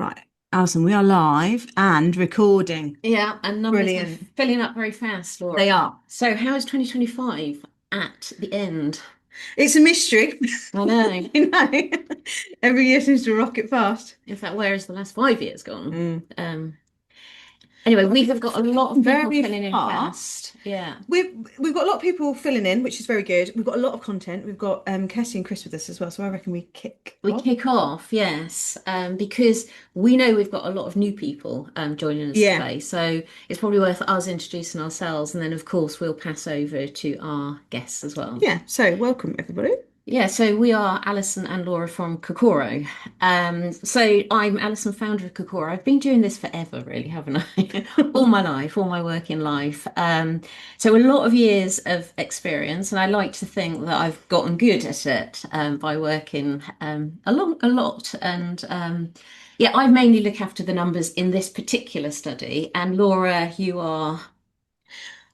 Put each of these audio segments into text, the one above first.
Right, Alison, we are live and recording. Yeah, and numbers are Brilliant. filling up very fast, Laura. They are. So, how is 2025 at the end? It's a mystery. I know. You know, every year seems to rocket past. In fact, where has the last 5 years gone? Mm. Anyway, we have got a lot of people Very filling in fast. fast. Yeah. We've got a lot of people filling in, which is very good. We've got a lot of content. We've got Kirsty and Chris with us as well, so I reckon we kick We off. kick off, yes, because we know we've got a lot of new people joining us Yeah, today. So it's probably worth us introducing ourselves, and then, of course, we'll pass over to our guests as well. yeah. So welcome everybody. Yeah, so we are Alison and Laura from Kokoro. So I'm Alison, founder of Kokoro. I've been doing this forever, really, haven't I? All my life, all my working life. So a lot of years of experience, and I like to think that I've gotten good at it by working a lot. And yeah, I mainly look after the numbers in this particular study. And Laura, you are.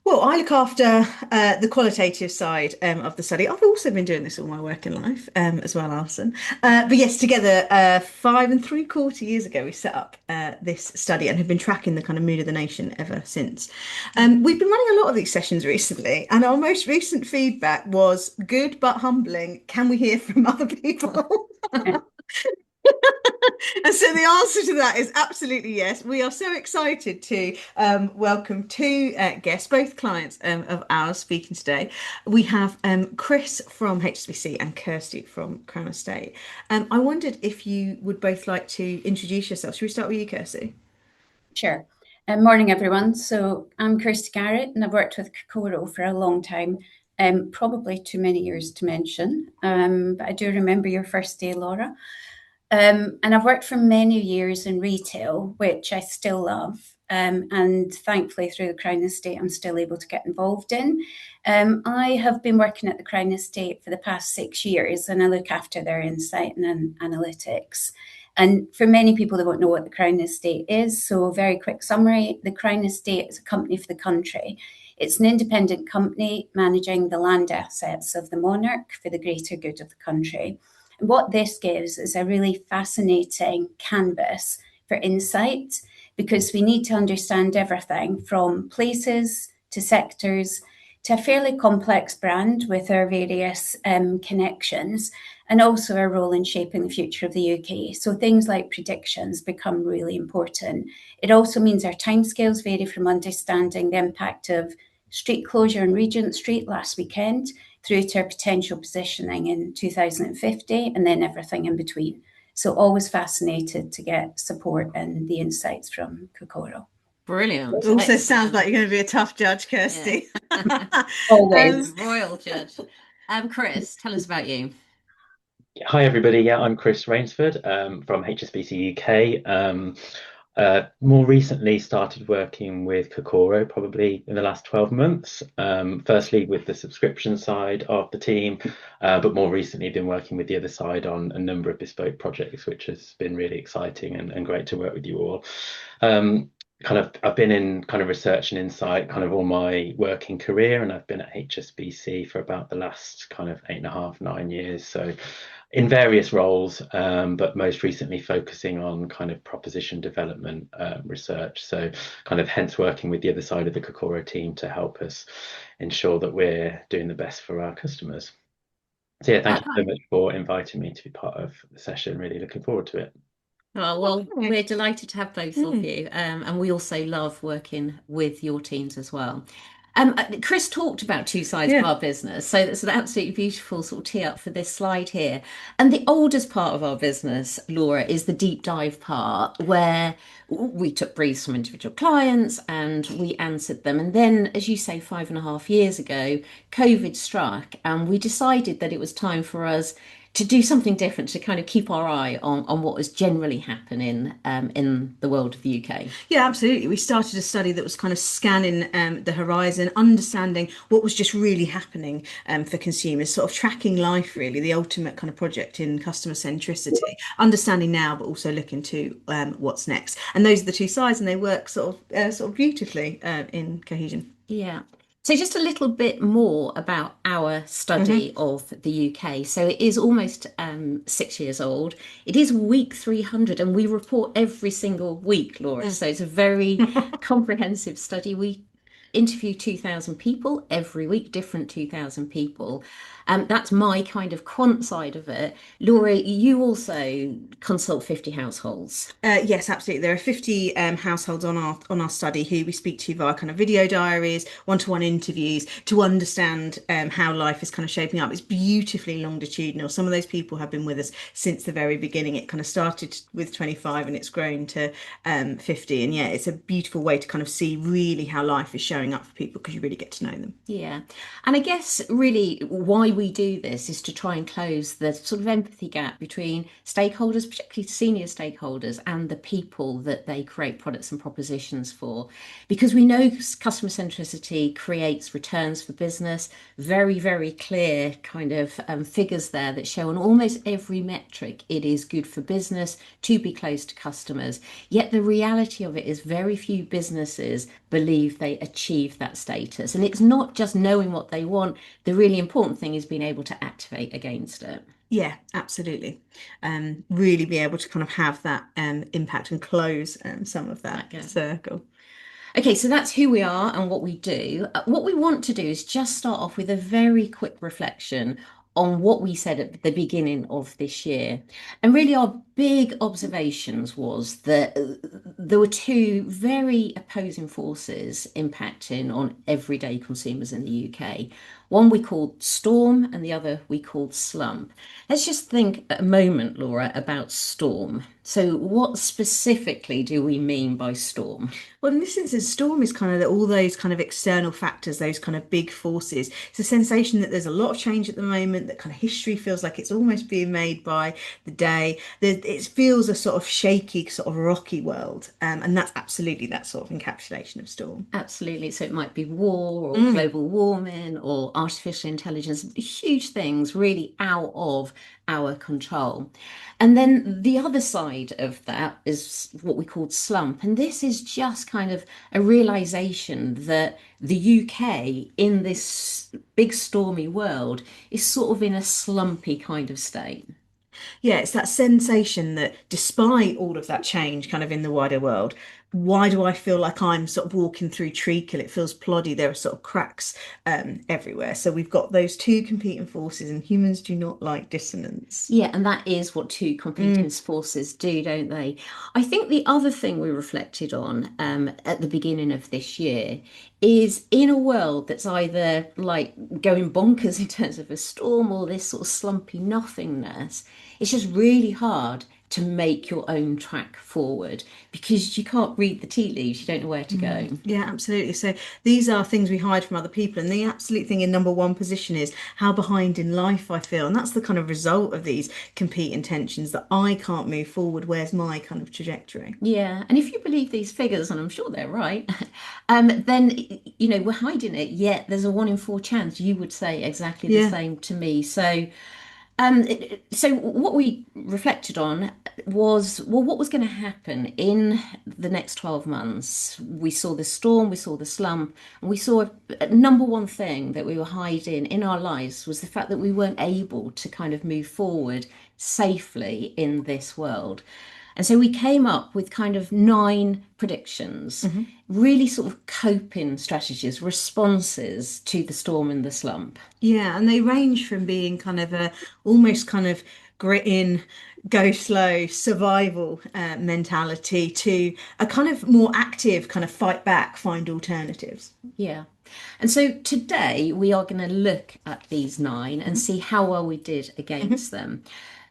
Well, I look after the qualitative side of the study. I've also been doing this all my working life as well, Alison. But yes, together, 5 3/4 years ago, we set up this study and have been tracking the kind of mood of the nation ever since. We've been running a lot of these sessions recently, and our most recent feedback was good but humbling. Can we hear from other people? And so the answer to that is absolutely yes. We are so excited to welcome two guests, both clients of ours speaking today. We have Chris from HSBC and Kirsty from Crown Estate. I wondered if you would both like to introduce yourselves. Should we start with you, Kirsty? Sure. Morning, everyone. So I'm Kirsty Garrett, and I've worked with Kokoro for a long time, probably too many years to mention. But I do remember your first day, Laura. And I've worked for many years in retail, which I still love. And thankfully, through the Crown Estate, I'm still able to get involved in. I have been working at the Crown Estate for the past 6 years, and I look after their insight and analytics. And for many people, they won't know what the Crown Estate is. So, a very quick summary: the Crown Estate is a company for the country. It's an independent company managing the land assets of the monarch for the greater good of the country. And what this gives is a really fascinating canvas for insight, because we need to understand everything from places to sectors to a fairly complex brand with our various connections, and also our role in shaping the future of the UK. So things like predictions become really important. It also means our timescales vary from understanding the impact of street closure on Regent Street last weekend through to our potential positioning in 2050, and then everything in between. So always fascinated to get support and the insights from Kokoro. Brilliant. It also sounds Excellent. like you're going to be a tough judge, Yeah. Kirsty. Always. Royal judge. Chris, tell us about you. Hi everybody, yeah, I'm Chris Rainsford from HSBC UK. More recently started working with Kokoro probably in the last 12 months. Firstly with the subscription side of the team, but more recently been working with the other side on a number of bespoke projects, which has been really exciting and great to work with you all. I've been in kind of research and insight kind of all my working career, and I've been at HSBC for about the last kind of 8.5, 9 years. So in various roles, but most recently focusing on kind of proposition development research. So kind of hence working with the other side of the Kokoro team to help us ensure that we're doing the best for our customers. So yeah, thank you so much for inviting me to be part of the session. Really looking forward to it. Oh, well, we're delighted to have both of you, and we also love working with your teams as well. Chris talked about two sides of Yeah. our business, so that's an absolutely beautiful sort of tee up for this slide here. And the oldest part of our business, Laura, is the deep dive part where we took briefs from individual clients and we answered them. And then, as you say, 5.5 years ago, COVID struck, and we decided that it was time for us to do something different, to kind of keep our eye on what was generally happening in the world of the UK. Yeah, absolutely. We started a study that was kind of scanning the horizon, understanding what was just really happening for consumers, sort of tracking life, really, the ultimate kind of project in customer centricity, understanding now, but also looking to what's next. And those are the two sides, and they work sort of beautifully in cohesion. Yeah. So just a little bit more about our Hmm. study of the UK. So it is almost 6 years old. It is week 300, and we report every single week, Laura. Mm. So it's a very comprehensive study. We interview 2,000 people every week, different 2,000 people. That's my kind of quant side of it. Laura, you also consult 50 households. Yes, absolutely. There are 50 households on our study who we speak to via kind of video diaries, one-to-one interviews to understand how life is kind of shaping up. It's beautifully longitudinal. Some of those people have been with us since the very beginning. It kind of started with 25 and it's grown to 50. And yeah, it's a beautiful way to kind of see really how life is showing up for people because you really get to know them. Yeah. And I guess really why we do this is to try and close the sort of empathy gap between stakeholders, particularly senior stakeholders, and the people that they create products and propositions for. Because we know customer centricity creates returns for business, very, very clear kind of figures there that show on almost every metric it is good for business to be close to customers. Yet the reality of it is very few businesses believe they achieve that status. And it's not just knowing what they want. The really important thing is being able to activate against it. Yeah, absolutely. Really be able to kind of have that impact and close some of that Okay. circle. Okay, so that's who we are and what we do. What we want to do is just start off with a very quick reflection on what we said at the beginning of this year. And really, our big observations was that there were two very opposing forces impacting on everyday consumers in the UK. One we called storm and the other we called slump. Let's just think a moment, Laura, about storm. So, what specifically do we mean by storm? Well, in this instance, storm is kind of all those kind of external factors, those kind of big forces. It's a sensation that there's a lot of change at the moment, that kind of history feels like it's almost being made by the day. It feels a sort of shaky, sort of rocky world. And that's absolutely that sort of encapsulation of storm. Absolutely. So it might be war or Mm. global warming or artificial intelligence, huge things really out of our control. And then the other side of that is what we call slump. And this is just kind of a realization that the UK in this big stormy world is sort of in a slumpy kind of state. Yeah, it's that sensation that despite all of that change kind of in the wider world, why do I feel like I'm sort of walking through treacle? It feels ploddy. There are sort of cracks everywhere. So we've got those two competing forces, and humans do not like dissonance. Yeah, and that is what two competing Mm. forces do, don't they? I think the other thing we reflected on at the beginning of this year is in a world that's either like going bonkers in terms of a storm or this sort of slumpy nothingness, it's just really hard to make your own track forward because you can't read the tea leaves, you don't know where to go. Yeah, absolutely. So these are things we hide from other people. And the absolute thing in number one position is how behind in life I feel. And that's the kind of result of these competing tensions that I can't move forward. Where's my kind of trajectory? Yeah, and if you believe these figures, and I'm sure they're right, then we're hiding it. Yet there's a 1 in 4 chance you would say exactly the Yeah. same to me. So what we reflected on was, well, what was going to happen in the next 12 months? We saw the storm, we saw the slump, and we saw a number one thing that we were hiding in our lives was the fact that we weren't able to kind of move forward safely in this world. And so we came up with kind of 9 predictions, really sort of coping strategies, responses to the storm and the slump. Yeah. And they range from being kind of a almost kind of grit in, go slow, survival mentality to a kind of more active kind of fight back, find alternatives. Yeah. And so today we are going to look at these 9 and Mhm. see how well we did Mhm. against them.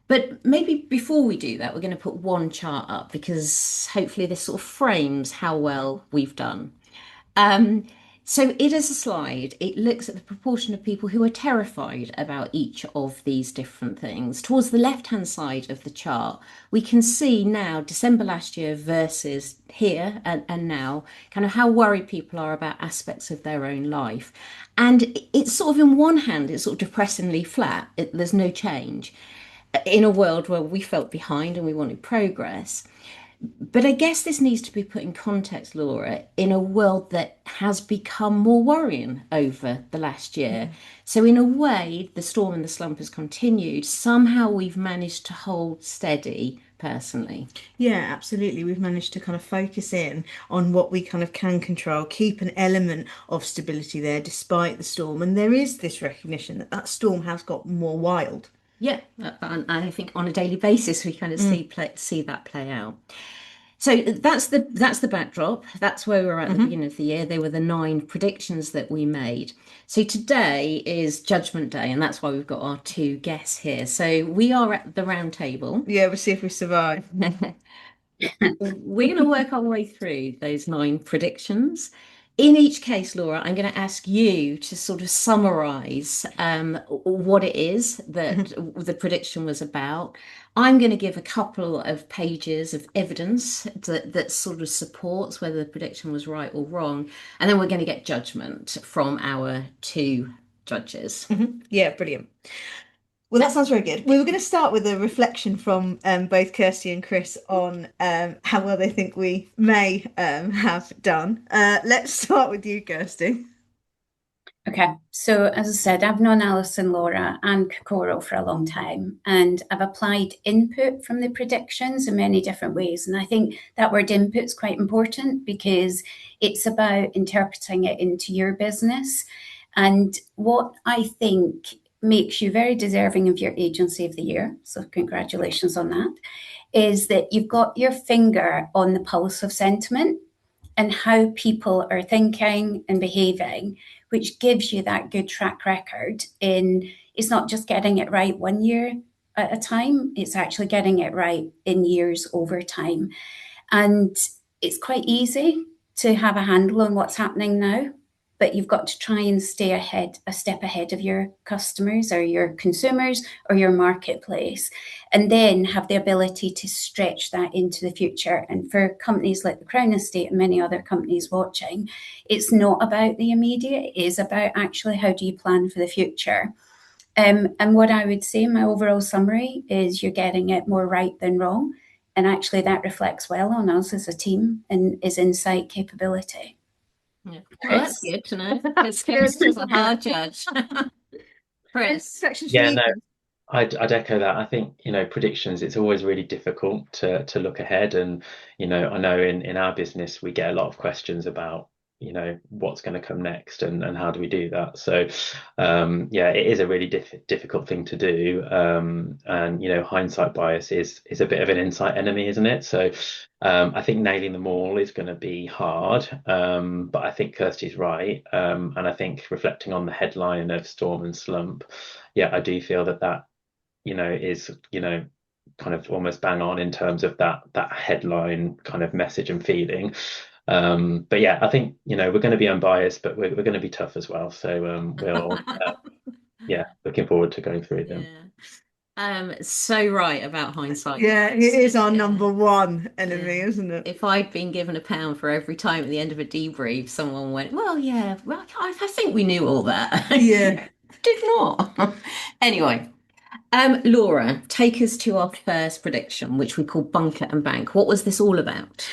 But maybe before we do that, we're going to put one chart up because hopefully this sort of frames how well we've done. Um, so it is a slide. It looks at the proportion of people who are terrified about each of these different things. Towards the left-hand side of the chart, we can see now December last year versus here and now, kind of how worried people are about aspects of their own life. And it's sort of, in one hand, it's sort of depressingly flat. There's no change in a world where we felt behind and we wanted progress. But I guess this needs to be put in context, Laura, in a world that has become more worrying over the last year. So, in a way, the storm and the slump has continued. Somehow we've managed to hold steady, personally. Yeah, absolutely. We've managed to kind of focus in on what we kind of can control, keep an element of stability there despite the storm. And there is this recognition that that storm has got more wild. Yeah, and I think on a daily basis we kind of Mm. see that play out. So that's the backdrop. That's where we were at the Hmm. beginning of the year. They were the 9 predictions that we made. So today is Judgment Day, and that's why we've got our two guests here. So we are at the round table. Yeah, we'll see if we survive. We're going to work our way through those 9 predictions. In each case, Laura, I'm going to ask you to sort of summarize what it is that the prediction was about. I'm going to give a couple of pages of evidence that sort of supports whether the prediction was right or wrong. And then we're going to get judgment from our two judges. Yeah, brilliant. Well, that sounds very good. We were going to start with a reflection from both Kirsty and Chris on how well they think we may have done. Let's start with you, Kirsty. Okay, so as I said, I've known Alison, Laura, and Kokoro for a long time, and I've applied input from the predictions in many different ways. And I think that word input is quite important because it's about interpreting it into your business. And what I think makes you very deserving of your Agency of the Year, so congratulations on that, is that you've got your finger on the pulse of sentiment and how people are thinking and behaving, which gives you that good track record in it's not just getting it right 1 year at a time, it's actually getting it right in years over time. And it's quite easy to have a handle on what's happening now, but you've got to try and stay ahead, a step ahead of your customers or your consumers or your marketplace, and then have the ability to stretch that into the future. And for companies like the Crown Estate and many other companies watching, it's not about the immediate, it is about actually how do you plan for the future. And what I would say, my overall summary is you're getting it more right than wrong. And actually, that reflects well on us as a team and is insight capability. Yeah. Well, that's Chris? good to know. Because Kirsty's a hard judge. Chris. Reflections from Yeah, you, no, Chris. I'd echo that. I think, predictions, it's always really difficult to look ahead. And, I know in our business, we get a lot of questions about, what's going to come next and how do we do that? So, yeah, it is a really difficult thing to do. And, hindsight bias is a bit of an insight enemy, isn't it? So, I think nailing them all is going to be hard. But I think Kirsty's right. And I think reflecting on the headline of Storm and Slump, yeah, I do feel that is, kind of almost bang on in terms of that headline kind of message and feeling. But yeah, I think, we're going to be unbiased, but we're going to be tough as well. So yeah, looking forward to going through them. Yeah. So right about hindsight. Yeah, it is our Yeah. number one enemy, Yeah. isn't it? If I'd been given £1 for every time at the end of a debrief, someone went, well, yeah, well, I think we knew all that. Yeah. Did not. Anyway, Laura, take us to our first prediction, which we call Bunker and Bank. What was this all about?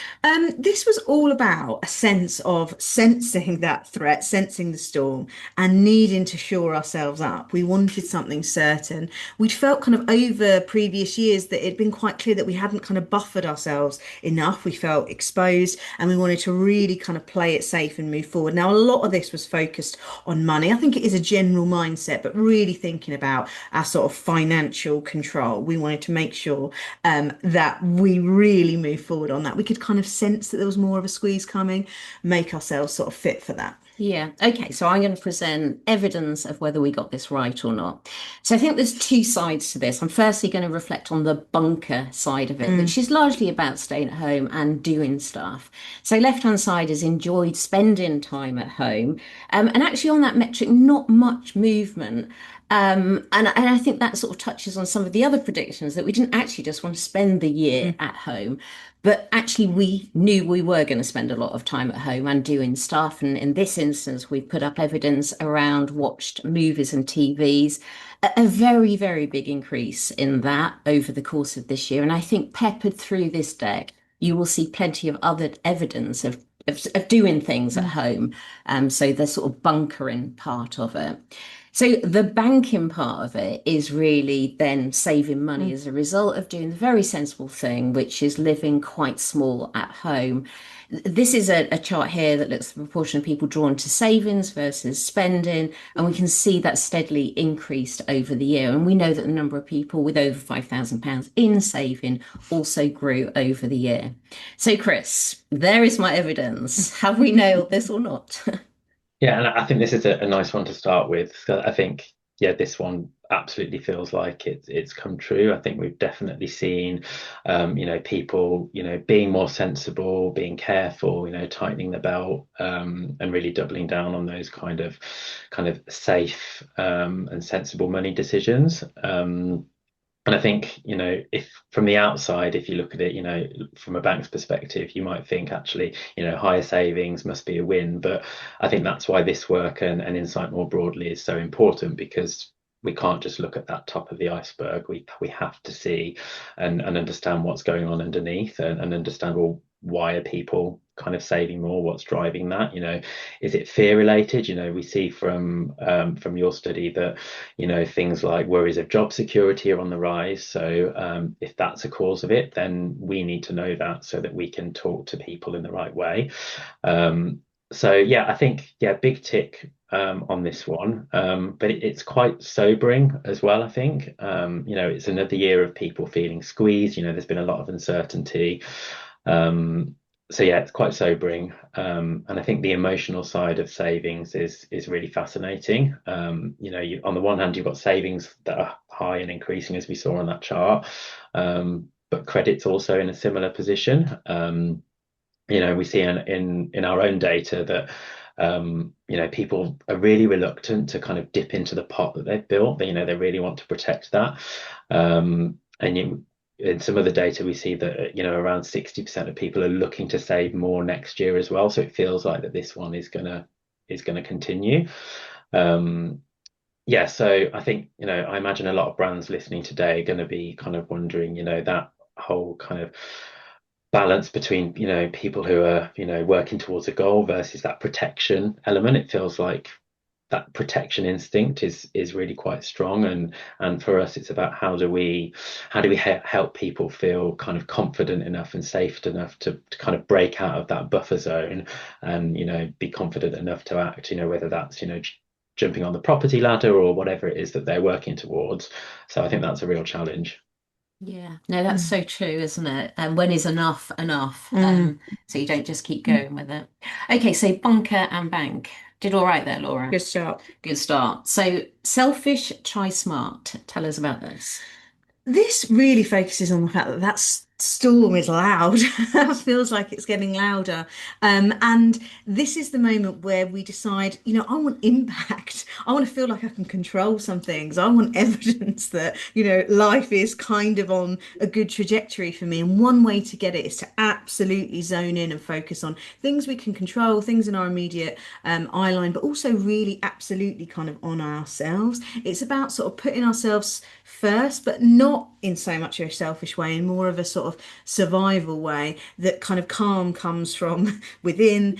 This was all about a sense of sensing that threat, sensing the storm, and needing to shore ourselves up. We wanted something certain. We'd felt kind of over previous years that it'd been quite clear that we hadn't kind of buffered ourselves enough. We felt exposed, and we wanted to really kind of play it safe and move forward. Now, a lot of this was focused on money. I think it is a general mindset, but really thinking about our sort of financial control. We wanted to make sure that we really move forward on that. We could kind of sense that there was more of a squeeze coming, make ourselves sort of fit for that. Yeah, okay, so I'm going to present evidence of whether we got this right or not. So I think there's two sides to this. I'm firstly going to reflect on the bunker side of it, which is largely about staying at home and doing stuff. So left-hand side is enjoyed spending time at home. And actually on that metric, not much movement. And I think that sort of touches on some of the other predictions that we didn't actually just want to spend the year at home, but actually we knew we were going to spend a lot of time at home and doing stuff. And in this instance, we put up evidence around watched movies and TVs, a very, very big increase in that over the course of this year. And I think peppered through this deck you will see plenty of other evidence of doing things at home. So the sort of bunkering part of it. So the banking part of it is really then saving money as a result of doing the very sensible thing, which is living quite small at home. This is a chart here that looks at the proportion of people drawn to savings versus spending, and we can see that steadily increased over the year. And we know that the number of people with over £5,000 in saving also grew over the year. So, Chris, there is my evidence. Have we nailed this or not? Yeah, and I think this is a nice one to start with. So I think, yeah, this one absolutely feels like it's come true. I think we've definitely seen, people, being more sensible, being careful, tightening the belt, and really doubling down on those kind of safe, and sensible money decisions. And I think, if from the outside, if you look at it, from a bank's perspective, you might think actually, higher savings must be a win. But I think that's why this work and insight more broadly is so important, because we can't just look at that top of the iceberg. We have to see and understand what's going on underneath, and understand, well, why are people kind of saving more? What's driving that? Is it fear related? We see from your study that things like worries of job security are on the rise. So if that's a cause of it, then we need to know that so that we can talk to people in the right way. So yeah, I think, yeah, big tick on this one, but it's quite sobering as well. I think it's another year of people feeling squeezed. There's been a lot of uncertainty. So yeah, it's quite sobering, and I think the emotional side of savings is really fascinating. On the one hand, you've got savings that are high and increasing, as we saw on that chart, but credit's also in a similar position. We see in our own data that people are really reluctant to kind of dip into the pot that they've built. They really want to protect that, and in some of the data, we see that around 60% of people are looking to save more next year as well. So it feels like that this one is gonna continue. Yeah, so I think I imagine a lot of brands listening today are going to be kind of wondering, that whole kind of balance between people who are working towards a goal versus that protection element. It feels like that protection instinct is really quite strong, and for us it's about how do we help people feel kind of confident enough and safe enough to kind of break out of that buffer zone, and be confident enough to act, whether that's jumping on the property ladder or whatever it is that they're working towards. So I think that's a real challenge. Yeah, no, that's so true, isn't it? And when is enough enough? So you don't just keep going with it. Okay, so bunker and bank. Did all right there, Laura. Good start. Good start. So selfish, try smart. Tell us about this. This really focuses on the fact that storm is loud. It feels like it's getting louder. And this is the moment where we decide, I want impact. I want to feel like I can control some things. I want evidence that, life is kind of on a good trajectory for me. And one way to get it is to absolutely zone in and focus on things we can control, things in our immediate eye line, but also really absolutely kind of on ourselves. It's about sort of putting ourselves first, but not in so much of a selfish way, in more of a sort of survival way, that kind of calm comes from within.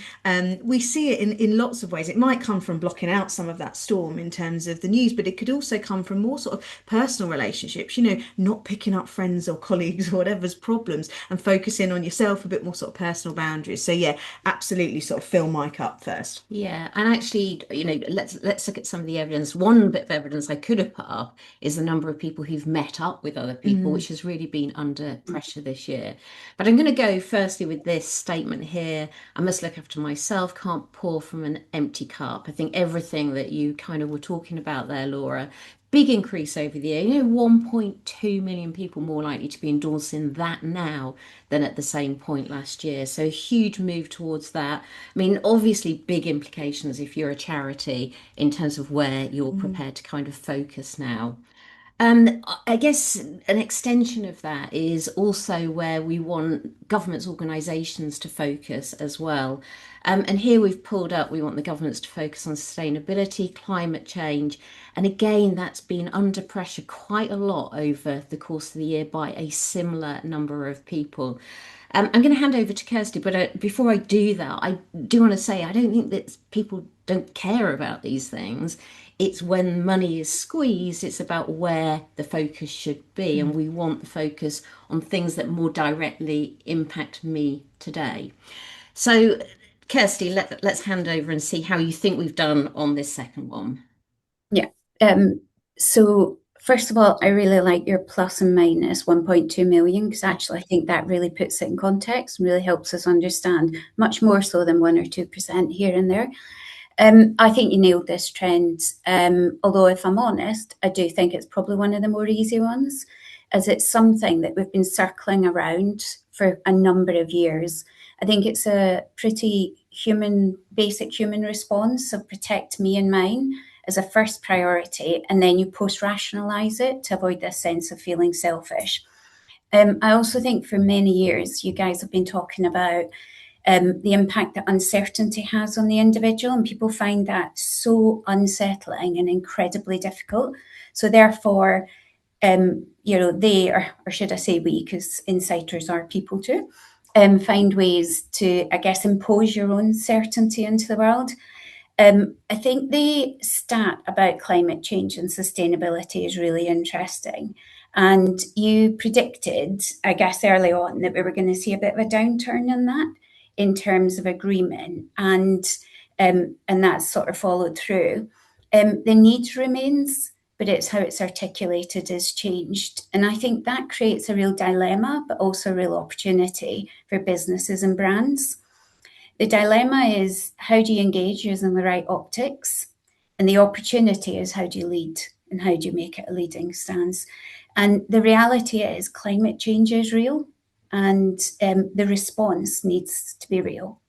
We see it in lots of ways. It might come from blocking out some of that storm in terms of the news, but it could also come from more sort of personal relationships, not picking up friends or colleagues or whatever's problems, and focusing on yourself, a bit more sort of personal boundaries. So yeah, absolutely sort of fill my cup first. Yeah, and actually, let's look at some of the evidence. One bit of evidence I could have put up is the number of people who've met up with other people, which has really been under pressure this year. But I'm going to go firstly with this statement here. I must look after myself, can't pour from an empty cup. I think everything that you kind of were talking about there, Laura, big increase over the year. 1.2 million people more likely to be endorsing that now than at the same point last year. So a huge move towards that. I mean, obviously big implications if you're a charity in terms of where you're prepared to kind of focus now. I guess an extension of that is also where we want governments, organisations to focus as well. And here we've pulled up, we want the governments to focus on sustainability, climate change. And again, that's been under pressure quite a lot over the course of the year by a similar number of people. I'm going to hand over to Kirsty, but before I do that, I do want to say I don't think that people don't care about these things. It's when money is squeezed, it's about where the focus should be, and we want the focus on things that more directly impact me today. So, Kirsty, let's hand over and see how you think we've done on this second one. Yeah. So first of all, I really like your plus and minus 1.2 million, because actually I think that really puts it in context and really helps us understand, much more so than 1 or 2% here and there. I think you nailed this trend. Although if I'm honest, I do think it's probably one of the more easy ones, as it's something that we've been circling around for a number of years. I think it's a pretty basic human response of protect me and mine as a first priority, and then you post-rationalize it to avoid this sense of feeling selfish. I also think for many years, you guys have been talking about the impact that uncertainty has on the individual, and people find that so unsettling and incredibly difficult. So therefore, they, or should I say we, because insiders are people too, find ways to, I guess, impose your own certainty into the world. I think the stat about climate change and sustainability is really interesting. And you predicted, I guess, early on that we were going to see a bit of a downturn in that in terms of agreement, and that's sort of followed through. The need remains, but it's how it's articulated has changed. And I think that creates a real dilemma, but also a real opportunity for businesses and brands. The dilemma is, how do you engage using the right optics? And the opportunity is, how do you lead and how do you make it a leading stance? And the reality is climate change is real, and the response needs to be real.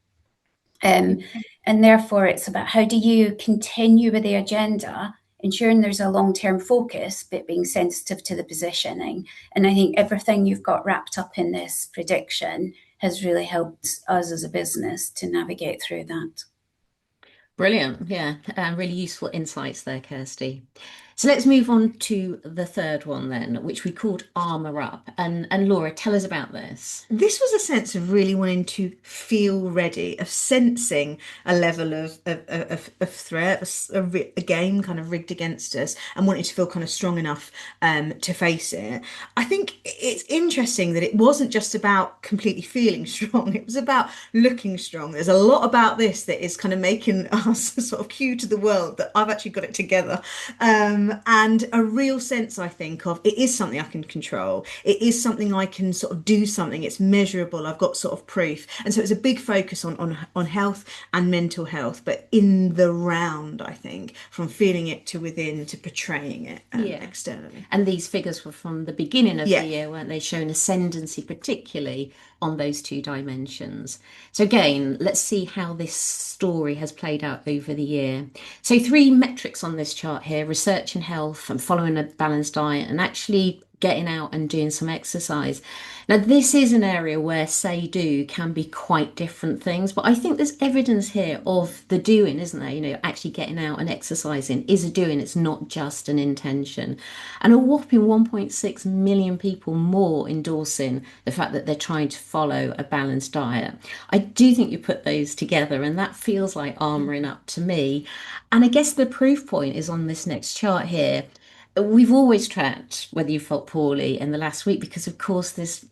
And therefore it's about, how do you continue with the agenda, ensuring there's a long-term focus, but being sensitive to the positioning. And I think everything you've got wrapped up in this prediction has really helped us as a business to navigate through that. Brilliant. Yeah, really useful insights there, Kirsty. So let's move on to the third one then, which we called Armour Up. And Laura, tell us about this. This was a sense of really wanting to feel ready, of sensing a level of threat, a game kind of rigged against us, and wanting to feel kind of strong enough to face it. I think it's interesting that it wasn't just about completely feeling strong, it was about looking strong. There's a lot about this that is kind of making us sort of cue to the world that I've actually got it together. And a real sense, I think, of it is something I can control. It is something I can sort of do something. It's measurable. I've got sort of proof. And so it's a big focus on health and mental health, but in the round, I think, from feeling it to within to portraying it externally. And these figures were from the beginning of Yeah. the year, weren't they, showing ascendancy, particularly on those two dimensions. So again, let's see how this story has played out over the year. So 3 metrics on this chart here: research and health, and following a balanced diet, and actually getting out and doing some exercise. Now, this is an area where say do can be quite different things, but I think there's evidence here of the doing, isn't there? You know, actually getting out and exercising is a doing, it's not just an intention. And a whopping 1.6 million people more endorsing the fact that they're trying to follow a balanced diet. I do think you put those together, and that feels like armouring up to me. And I guess the proof point is on this next chart here. We've always tracked whether you felt poorly in the last week, because of course this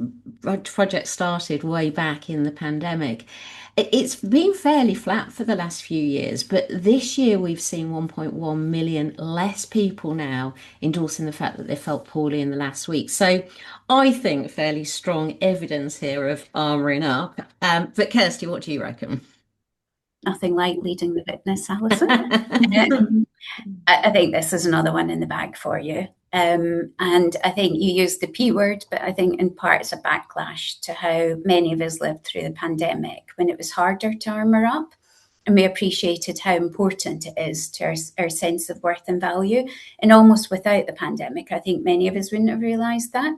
project started way back in the pandemic. It's been fairly flat for the last few years, but this year we've seen 1.1 million less people now endorsing the fact that they felt poorly in the last week. So I think fairly strong evidence here of armouring up. But Kirsty, what do you reckon? Nothing like leading the witness, Alison. I think this is another one in the bag for you. And I think you used the P word, but I think in part it's a backlash to how many of us lived through the pandemic when it was harder to armour up. And we appreciated how important it is to our sense of worth and value. And almost without the pandemic, I think many of us wouldn't have realised that.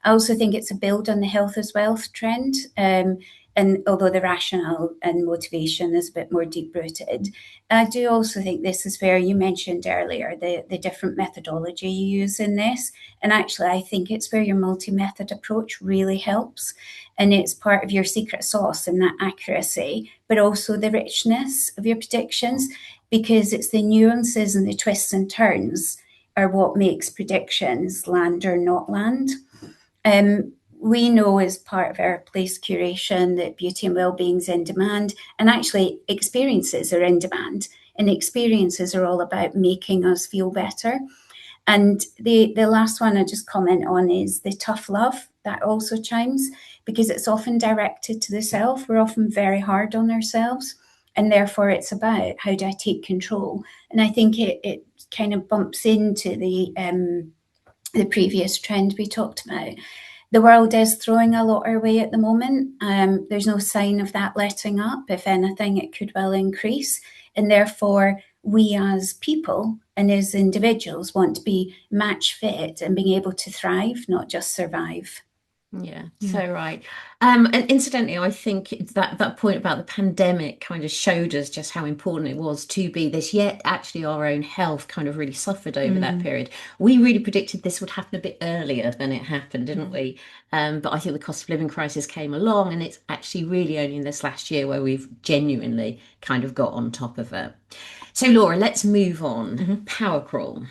I also think it's a build on the health as wealth trend. And although the rationale and motivation is a bit more deep rooted, I do also think this is where you mentioned earlier the different methodology you use in this. And actually, I think it's where your multi-method approach really helps. And it's part of your secret sauce in that accuracy, but also the richness of your predictions, because it's the nuances and the twists and turns are what makes predictions land or not land. We know as part of our place curation that beauty and well-being is in demand, and actually experiences are in demand, and experiences are all about making us feel better. And the last one I just comment on is the tough love. That also chimes, because it's often directed to the self. We're often very hard on ourselves, and therefore it's about how do I take control. And I think it kind of bumps into the previous trend we talked about. The world is throwing a lot our way at the moment. There's no sign of that letting up. If anything, it could well increase. And therefore, we as people and as individuals want to be match fit and being able to thrive, not just survive. Yeah, so right. And incidentally, I think that point about the pandemic kind of showed us just how important it was to be this, yet actually our own health kind of really suffered over that period. We really predicted this would happen a bit earlier than it happened, didn't we? But I think the cost of living crisis came along, and it's actually really only in this last year where we've genuinely kind of got on top of it. So Laura, let's move on. Power crawl.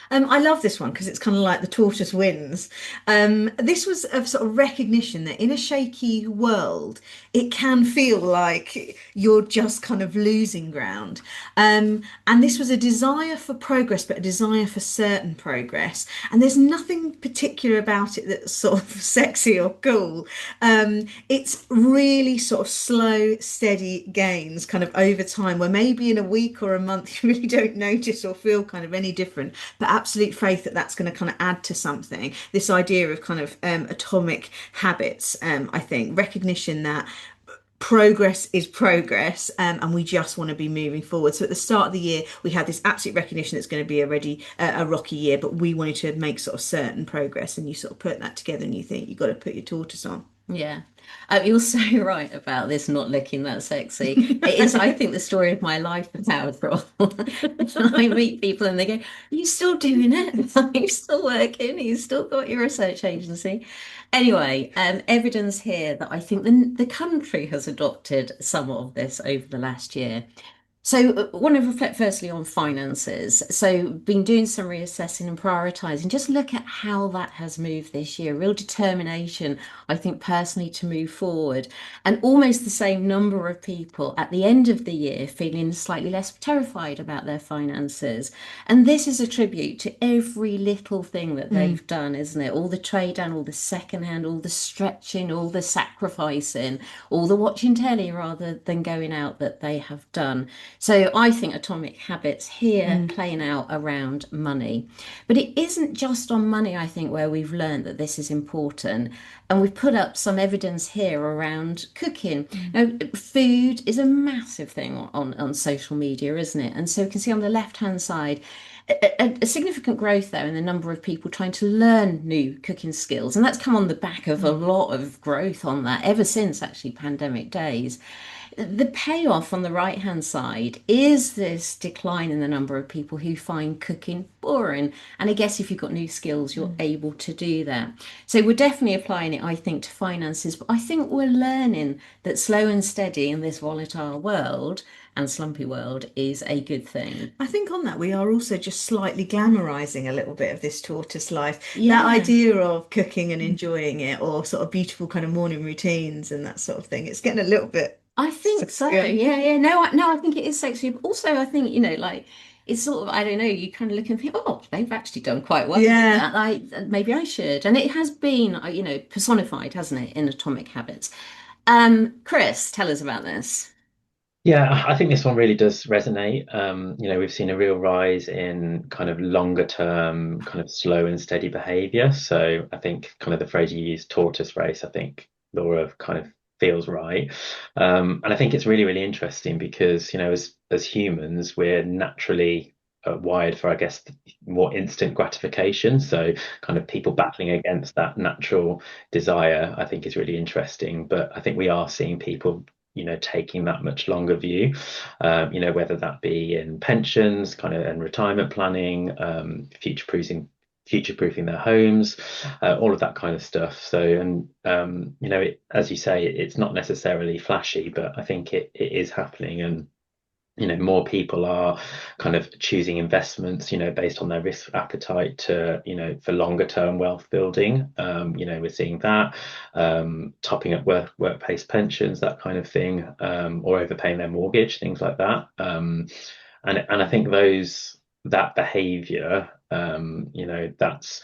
I love this one because it's kind of like the tortoise wins. This was a sort of recognition that in a shaky world, it can feel like you're just kind of losing ground. And this was a desire for progress, but a desire for certain progress. And there's nothing particular about it that's sort of sexy or cool. It's really sort of slow, steady gains kind of over time, where maybe in a week or a month you really don't notice or feel kind of any different, but absolute faith that that's going to kind of add to something. This idea of kind of atomic habits, I think, recognition that progress is progress, and we just want to be moving forward. So at the start of the year, we had this absolute recognition it's going to be a rocky year, but we wanted to make sort of certain progress, and you sort of put that together and you think you've got to put your tortoise on. Yeah. You're so right about this not looking that sexy. It is, I think, the story of my life, the power crawl. I meet people and they go, "Are you still doing it? Are you still working? You still got your research agency?" Anyway, evidence here that I think the country has adopted some of this over the last year. So, I want to reflect firstly on finances. So, been doing some reassessing and prioritising. Just look at how that has moved this year. Real determination, I think, personally, to move forward, and almost the same number of people at the end of the year feeling slightly less terrified about their finances. And this is a tribute to every little thing that they've done, isn't it? All the trade down, all the secondhand, all the stretching, all the sacrificing, all the watching telly rather than going out that they have done. So I think atomic habits here playing out around money. But it isn't just on money, I think, where we've learned that this is important. And we've put up some evidence here around cooking. Now, food is a massive thing on social media, isn't it? And so we can see on the left-hand side, a significant growth there in the number of people trying to learn new cooking skills. And that's come on the back of a lot of growth on that ever since actually pandemic days. The payoff on the right hand side is this decline in the number of people who find cooking boring. And I guess if you've got new skills, you're able to do that. So we're definitely applying it, I think, to finances. But I think we're learning that slow and steady in this volatile world and slumpy world is a good thing. I think on that we are also just slightly glamorizing a little bit of this tortoise life. Yeah. That idea of cooking and enjoying it, or sort of beautiful kind of morning routines and that sort of thing. It's getting a little bit. I think so. Yeah. Yeah. No, I think it is sexy. But also, I think, like it's sort of, I don't know, you kind of look and think, oh, they've actually done quite well with Yeah. that. Maybe I should. And it has been, personified, hasn't it, in Atomic Habits. Chris, tell us about this. Yeah, I think this one really does resonate. We've seen a real rise in kind of longer term, kind of slow and steady behavior. So I think kind of the phrase you used, tortoise race, I think Laura kind of feels right. And I think it's really, really interesting because, as humans, we're naturally wired for, I guess, more instant gratification. So kind of people battling against that natural desire, I think is really interesting. But I think we are seeing people, taking that much longer view, whether that be in pensions, kind of, and retirement planning, future-proofing their homes, all of that kind of stuff. So, and as you say, it's not necessarily flashy, but I think it is happening, and more people are kind of choosing investments, based on their risk appetite to, for longer term wealth building. We're seeing that, topping up workplace pensions, that kind of thing, or overpaying their mortgage, things like that. And I think that behavior, that's,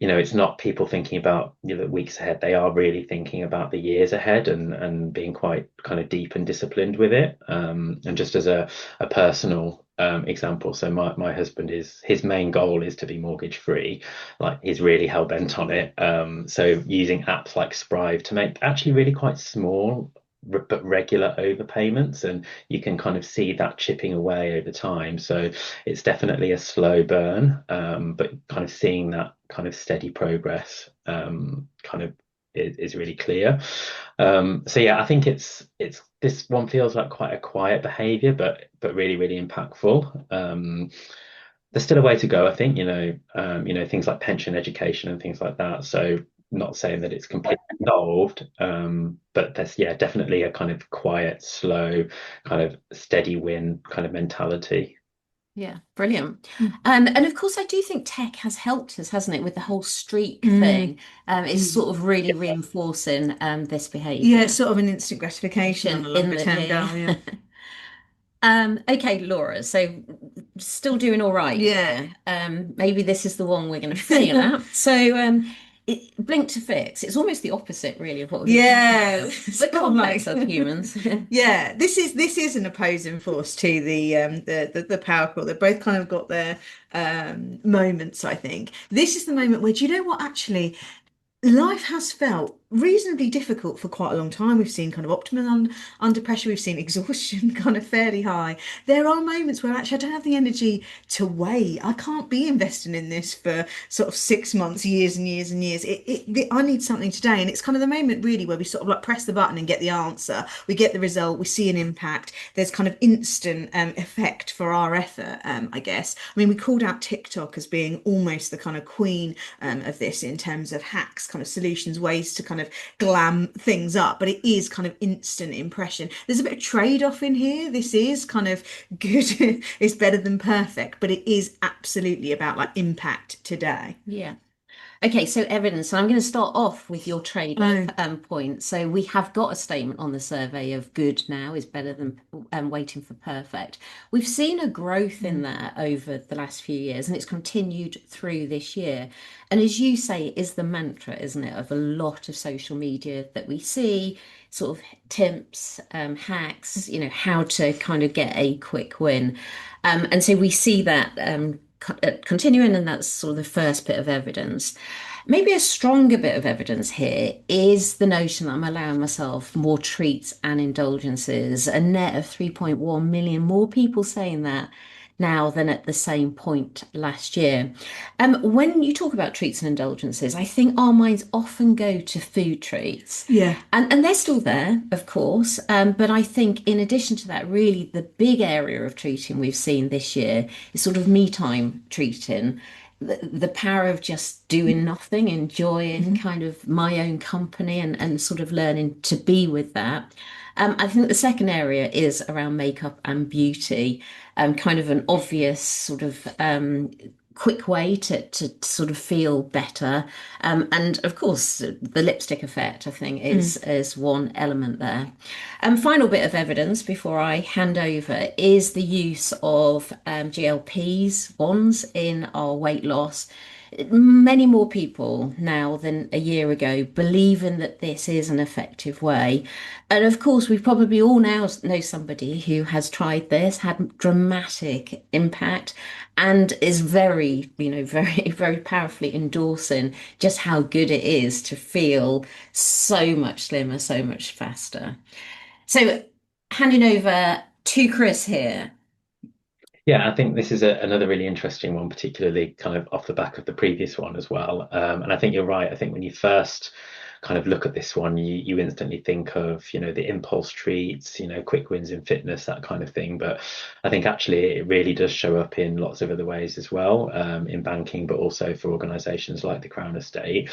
it's not people thinking about, the weeks ahead. They are really thinking about the years ahead, and being quite kind of deep and disciplined with it. And just as a personal example, so my husband, his main goal is to be mortgage free. Like, he's really hell bent on it. So using apps like Sprive to make actually really quite small but regular overpayments, and you can kind of see that chipping away over time. So it's definitely a slow burn, but kind of seeing that kind of steady progress, kind of is really clear. So yeah, I think it's this one feels like quite a quiet behavior, but really, really impactful. There's still a way to go, I think, things like pension education and things like that. So not saying that it's completely solved, but there's, definitely a kind of quiet, slow, kind of steady win kind of mentality. Yeah, brilliant. And of course, I do think tech has helped us, hasn't it, with the whole streak thing. It's sort of really reinforcing this behaviour. Yeah, sort of an instant gratification on a longer term goal. Yeah. Okay, Laura, so still doing all right. Yeah. Maybe this is the one we're going to fail at. So blink to fix. It's almost the opposite, really, of what we've Yeah. the complex of humans. Yeah, this is an opposing force to the power core. They've both kind of got their moments, I think. This is the moment where, do you know what, actually, life has felt reasonably difficult for quite a long time. We've seen kind of optimism under pressure. We've seen exhaustion kind of fairly high. There are moments where actually I don't have the energy to wait. I can't be investing in this for sort of 6 months, years and years and years. I need something today. And it's kind of the moment really where we sort of like press the button and get the answer. We get the result. We see an impact. There's kind of instant effect for our effort, I guess. I mean, we called out TikTok as being almost the kind of queen of this in terms of hacks, kind of solutions, ways to kind of glam things up, but it is kind of instant impression. There's a bit of trade-off in here. This is kind of good. It's better than perfect, but it is absolutely about like impact today. Yeah. Okay, so evidence. So I'm going to start off with your trade-off point. So we have got a statement on the survey of good now is better than waiting for perfect. We've seen a growth in that over the last few years, and it's continued through this year. And as you say, it is the mantra, isn't it, of a lot of social media that we see, sort of tips, hacks, how to kind of get a quick win. And so we see that continuing, and that's sort of the first bit of evidence. Maybe a stronger bit of evidence here is the notion that I'm allowing myself more treats and indulgences, a net of 3.1 million more people saying that now than at the same point last year. When you talk about treats and indulgences, I think our minds often go to food treats. Yeah. And they're still there, of course. But I think in addition to that, really the big area of treating we've seen this year is sort of me time treating. The power of just doing nothing, enjoying kind of my own company, and sort of learning to be with that. I think the second area is around makeup and beauty, kind of an obvious sort of quick way to sort of feel better. And of course, the lipstick effect, I think, is one element there. Final bit of evidence before I hand over is the use of GLPs, ones in our weight loss. Many more people now than a year ago believing that this is an effective way. And of course, we probably all now know somebody who has tried this, had dramatic impact, and is very, very, very powerfully endorsing just how good it is to feel so much slimmer, so much faster. So handing over to Chris here. Yeah, I think this is another really interesting one, particularly kind of off the back of the previous one as well. And I think you're right. I think when you first kind of look at this one, you instantly think of, the impulse treats, quick wins in fitness, that kind of thing. But I think actually it really does show up in lots of other ways as well, in banking, but also for organizations like the Crown Estate.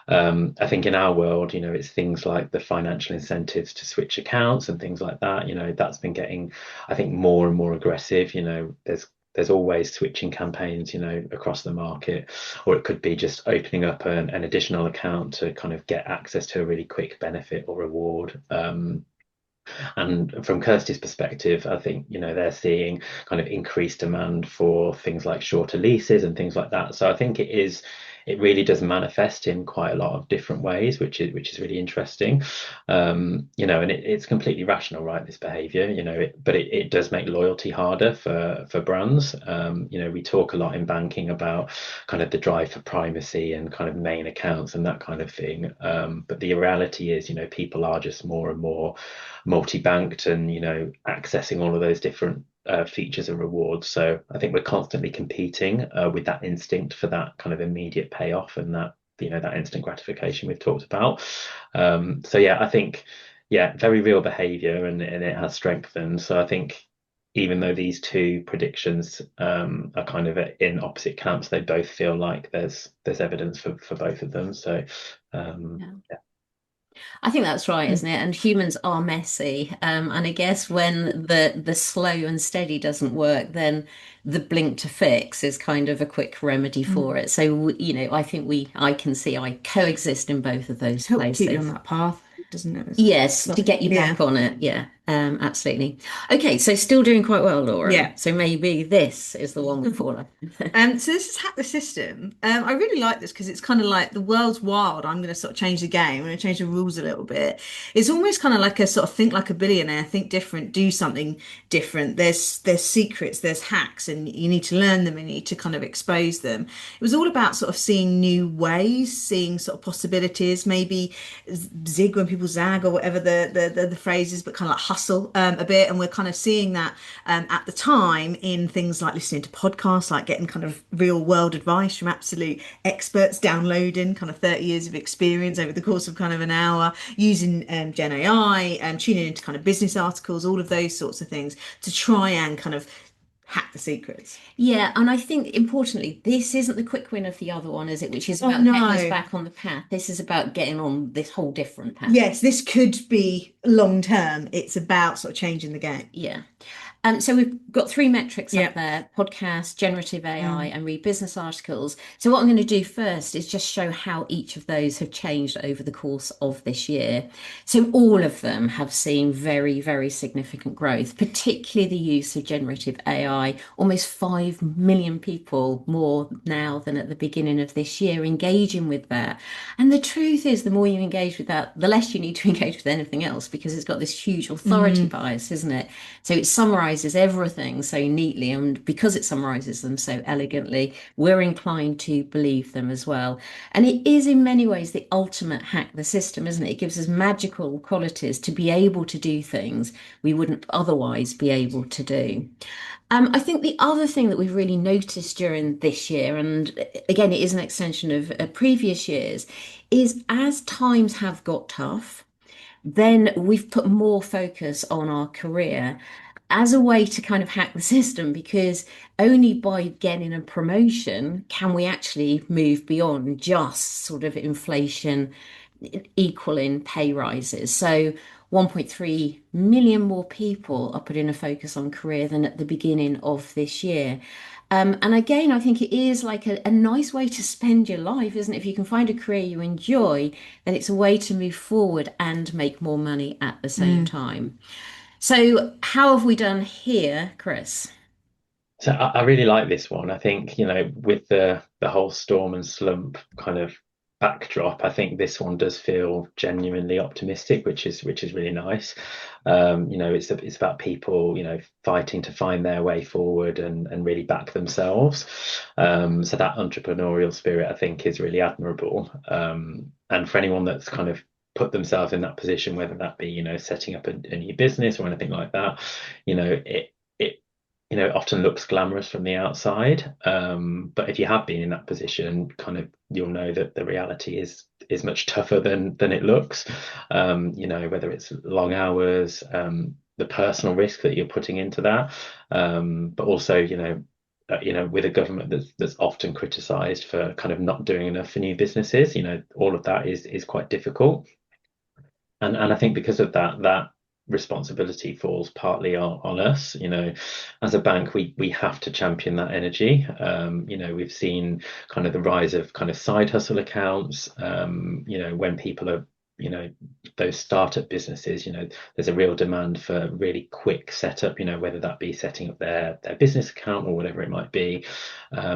I think in our world, it's things like the financial incentives to switch accounts and things like that. That's been getting, I think, more and more aggressive. There's always switching campaigns, across the market, or it could be just opening up an additional account to kind of get access to a really quick benefit or reward. And from Kirsty's perspective, I think, they're seeing kind of increased demand for things like shorter leases and things like that. So I think it really does manifest in quite a lot of different ways, which is really interesting. And it's completely rational, right? This behavior, but it does make loyalty harder for brands. We talk a lot in banking about kind of the drive for primacy and kind of main accounts and that kind of thing. But the reality is, people are just more and more multi-banked and accessing all of those different features and rewards. So I think we're constantly competing with that instinct for that kind of immediate payoff and that instant gratification we've talked about. So yeah, I think very real behavior, and it has strengthened. So I think even though these two predictions are kind of in opposite camps, they both feel like there's evidence for both of them. So yeah. I think that's right, isn't it? And humans are messy. And I guess when the slow and steady doesn't work, then the blink to fix is kind of a quick remedy for it. So, I can see I coexist in both of those Help keep you on places. that path, doesn't it? Yes, to get you Yeah. back on it. Yeah, absolutely. Okay, so still doing quite well, Laura. Yeah. So maybe this is the one we follow. So this is Hack the System. I really like this because it's kind of like the world's wild. I'm going to sort of change the game. I'm going to change the rules a little bit. It's almost kind of like a sort of think like a billionaire, think different, do something different. There's secrets, there's hacks, and you need to learn them and you need to kind of expose them. It was all about sort of seeing new ways, seeing sort of possibilities, maybe zig when people zag or whatever the phrase is, but kind of like hustle a bit. And we're kind of seeing that at the time in things like listening to podcasts, like getting kind of real world advice from absolute experts, downloading kind of 30 years of experience over the course of kind of an hour, using Gen AI, tuning into kind of business articles, all of those sorts of things to try and kind of hack the secrets. Yeah, and I think importantly, this isn't the quick win of the other one, is it? Which is Oh about getting us no. back on the path. This is about getting on this whole different path. Yes, this could be long term. It's about sort of changing the game. Yeah. So we've got three metrics Yeah. up there: podcast, generative AI, and read business articles. So what I'm going to do first is just show how each of those have changed over the course of this year. So all of them have seen very, very significant growth, particularly the use of generative AI. Almost 5 million people more now than at the beginning of this year engaging with that. And the truth is, the more you engage with that, the less you need to engage with anything else, because it's got this huge authority bias, isn't it? So it summarizes everything so neatly, and because it summarizes them so elegantly, we're inclined to believe them as well. And it is in many ways the ultimate hack the system, isn't it? It gives us magical qualities to be able to do things we wouldn't otherwise be able to do. I think the other thing that we've really noticed during this year, and again, it is an extension of previous years, is as times have got tough, then we've put more focus on our career as a way to kind of hack the system, because only by getting a promotion can we actually move beyond just sort of inflation equaling pay rises. So 1.3 million more people are putting a focus on career than at the beginning of this year. And again, I think it is like a nice way to spend your life, isn't it? If you can find a career you enjoy, then it's a way to move forward and make more money at the same time. So, how have we done here, Chris? So I really like this one. I think, with the whole storm and slump kind of backdrop, I think this one does feel genuinely optimistic, which is really nice. It's about people, fighting to find their way forward and really back themselves. So that entrepreneurial spirit, I think, is really admirable. And for anyone that's kind of put themselves in that position, whether that be, setting up a new business or anything like that, it often looks glamorous from the outside. But if you have been in that position, kind of you'll know that the reality is much tougher than it looks. Whether it's long hours, the personal risk that you're putting into that, but also, with a government that's often criticised for kind of not doing enough for new businesses, all of that is quite difficult. And I think because of that responsibility falls partly on us. As a bank, we have to champion that energy. We've seen kind of the rise of kind of side hustle accounts. When people are, those startup businesses, there's a real demand for really quick setup, whether that be setting up their business account or whatever it might be,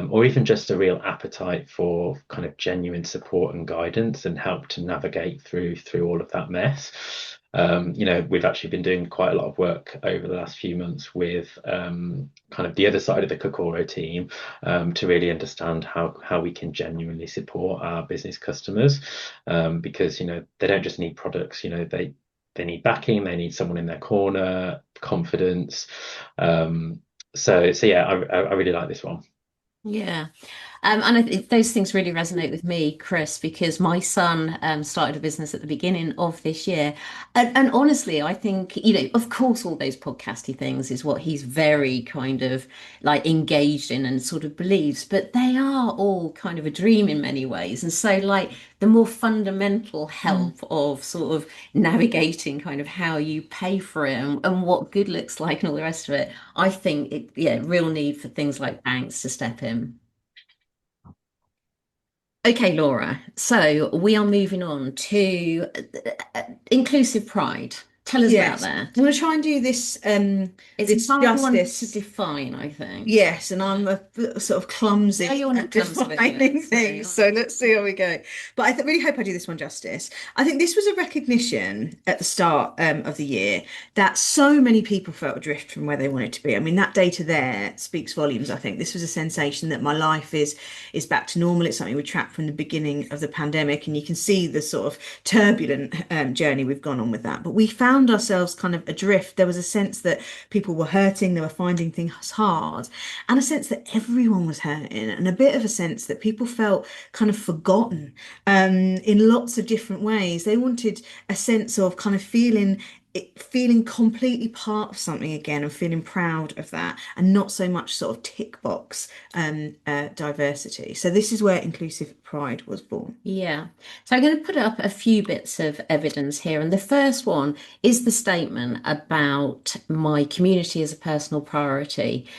or even just a real appetite for kind of genuine support and guidance and help to navigate through all of that mess. We've actually been doing quite a lot of work over the last few months with kind of the other side of the Kokoro team, to really understand how we can genuinely support our business customers, because they don't just need products, they need backing, they need someone in their corner, confidence. So yeah, I really like this one. Yeah. And I think those things really resonate with me, Chris, because my son started a business at the beginning of this year. And honestly, I think, of course, all those podcasty things is what he's very kind of like engaged in and sort of believes, but they are all kind of a dream in many ways. And so, like, the more fundamental help of sort of navigating kind of how you pay for it and what good looks like and all the rest of it, I think real need for things like banks to step in. Okay, Laura. So we are moving on to inclusive pride. Tell us about Yes, that. I'm going to try and do this It's this a hard one to justice. define, I think. Yes, and I'm sort of clumsy No, you're at not clumsy with defining it. things. So let's see how we go. But really hope I do this one justice. I think this was a recognition at the start of the year that so many people felt adrift from where they wanted to be. I mean, that data there speaks volumes. I think this was a sensation that my life is back to normal. It's something we tracked from the beginning of the pandemic, and you can see the sort of turbulent journey we've gone on with that. But we found ourselves kind of adrift. There was a sense that people were hurting, they were finding things hard, and a sense that everyone was hurting, and a bit of a sense that people felt kind of forgotten in lots of different ways. They wanted a sense of kind of feeling completely part of something again and feeling proud of that, and not so much sort of tick box diversity. So this is where inclusive pride was born. Yeah. So I'm going to put up a few bits of evidence here. And the first one is the statement about my community as a personal priority.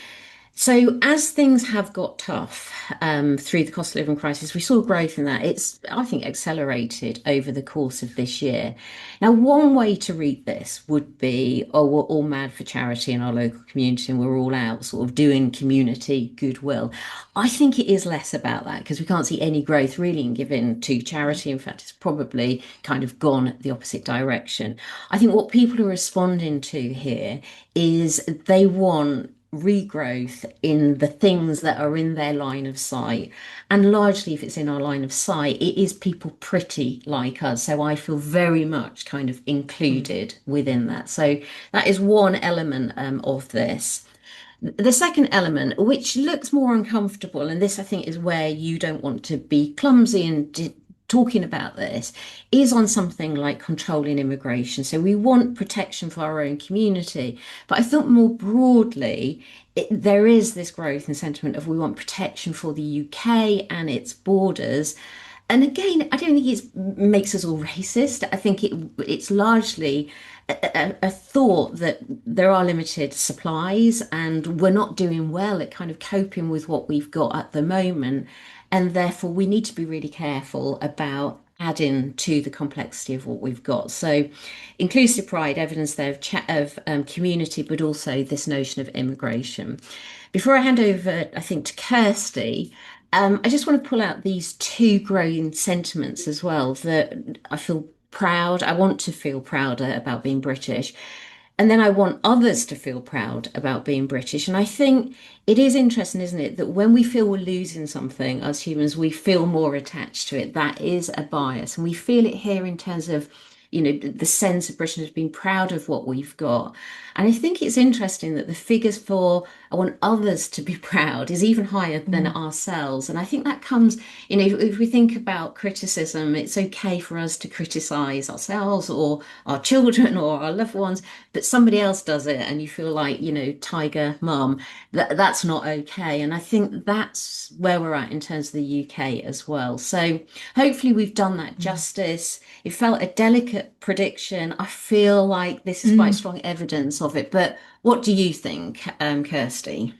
So as things have got tough through the cost of living crisis, we saw growth in that. It's, I think, accelerated over the course of this year. Now, one way to read this would be, oh, we're all mad for charity in our local community and we're all out sort of doing community goodwill. I think it is less about that because we can't see any growth really in giving to charity. In fact, it's probably kind of gone the opposite direction. I think what people are responding to here is they want regrowth in the things that are in their line of sight. And largely, if it's in our line of sight, it is people pretty like us. So I feel very much kind of included within that. So that is one element of this. The second element, which looks more uncomfortable, and this I think is where you don't want to be clumsy and talking about this, is on something like controlling immigration. So we want protection for our own community. But I thought more broadly, there is this growth and sentiment of we want protection for the UK and its borders. And again, I don't think it makes us all racist. I think it's largely a thought that there are limited supplies and we're not doing well at kind of coping with what we've got at the moment. And therefore, we need to be really careful about adding to the complexity of what we've got. So, inclusive pride, evidence there of community, but also this notion of immigration. Before I hand over, I think, to Kirsty, I just want to pull out these two growing sentiments as well that I feel proud. I want to feel prouder about being British. And then I want others to feel proud about being British. And I think it is interesting, isn't it, that when we feel we're losing something as humans, we feel more attached to it. That is a bias. And we feel it here in terms of the sense of Britain as being proud of what we've got. And I think it's interesting that the figures for I want others to be proud is even higher than ourselves. And I think that comes, if we think about criticism, it's okay for us to criticize ourselves or our children or our loved ones, but somebody else does it and you feel like, tiger mum, that's not okay. And I think that's where we're at in terms of the UK as well. So hopefully we've done that justice. It felt a delicate prediction. I feel like this is quite strong evidence of it. But what do you think, Kirsty?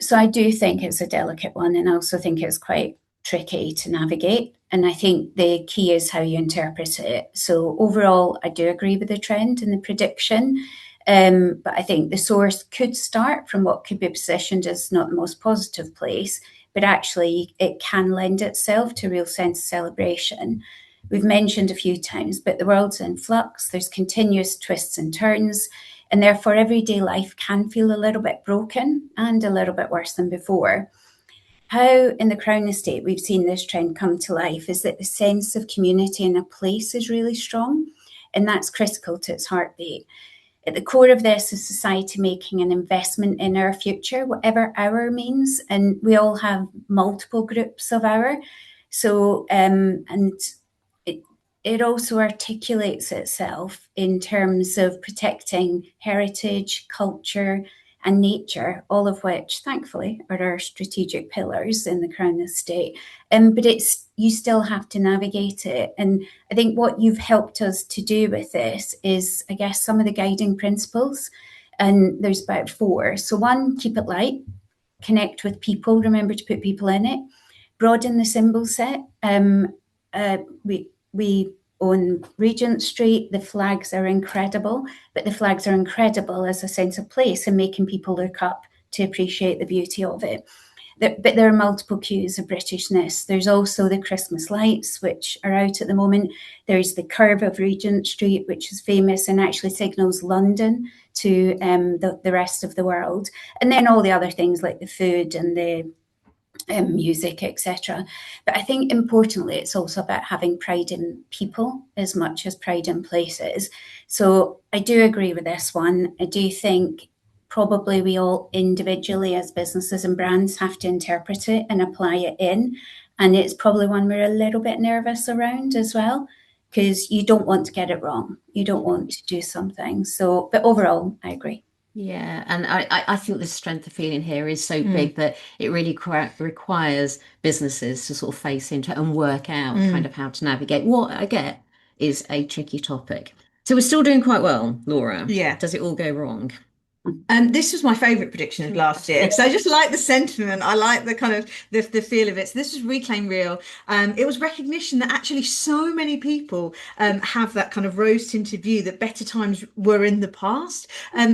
So I do think it's a delicate one, and I also think it's quite tricky to navigate. And I think the key is how you interpret it. So overall, I do agree with the trend and the prediction. But I think the source could start from what could be positioned as not the most positive place, but actually it can lend itself to a real sense of celebration. We've mentioned a few times, but the world's in flux. There's continuous twists and turns, and therefore everyday life can feel a little bit broken and a little bit worse than before. How in the Crown Estate we've seen this trend come to life is that the sense of community in a place is really strong, and that's critical to its heartbeat. At the core of this is society making an investment in our future, whatever our means, and we all have multiple groups of our. So, and it also articulates itself in terms of protecting heritage, culture, and nature, all of which, thankfully, are our strategic pillars in the Crown Estate. But you still have to navigate it. And I think what you've helped us to do with this is, I guess, some of the guiding principles. And there's about 4. So 1, keep it light, connect with people, remember to put people in it, broaden the symbol set. We own Regent Street. The flags are incredible, but the flags are incredible as a sense of place and making people look up to appreciate the beauty of it. But there are multiple cues of Britishness. There's also the Christmas lights, which are out at the moment. There's the curve of Regent Street, which is famous and actually signals London to the rest of the world. And then all the other things like the food and the music, etc. But I think importantly, it's also about having pride in people as much as pride in places. So I do agree with this one. I do think probably we all individually as businesses and brands have to interpret it and apply it in. And it's probably one we're a little bit nervous around as well, because you don't want to get it wrong. You don't want to do something. So, but overall, I agree. Yeah, and I think the strength of feeling here is so big that it really requires businesses to sort of face into and work out kind of how to navigate. What I get is a tricky topic. So we're still doing quite well, Laura. Yeah. Does it all go wrong? This was my favourite prediction of last year. So I just like the sentiment. I like the kind of the feel of it. So this was Reclaim Real. It was recognition that actually so many people have that kind of rose-tinted view that better times were in the past.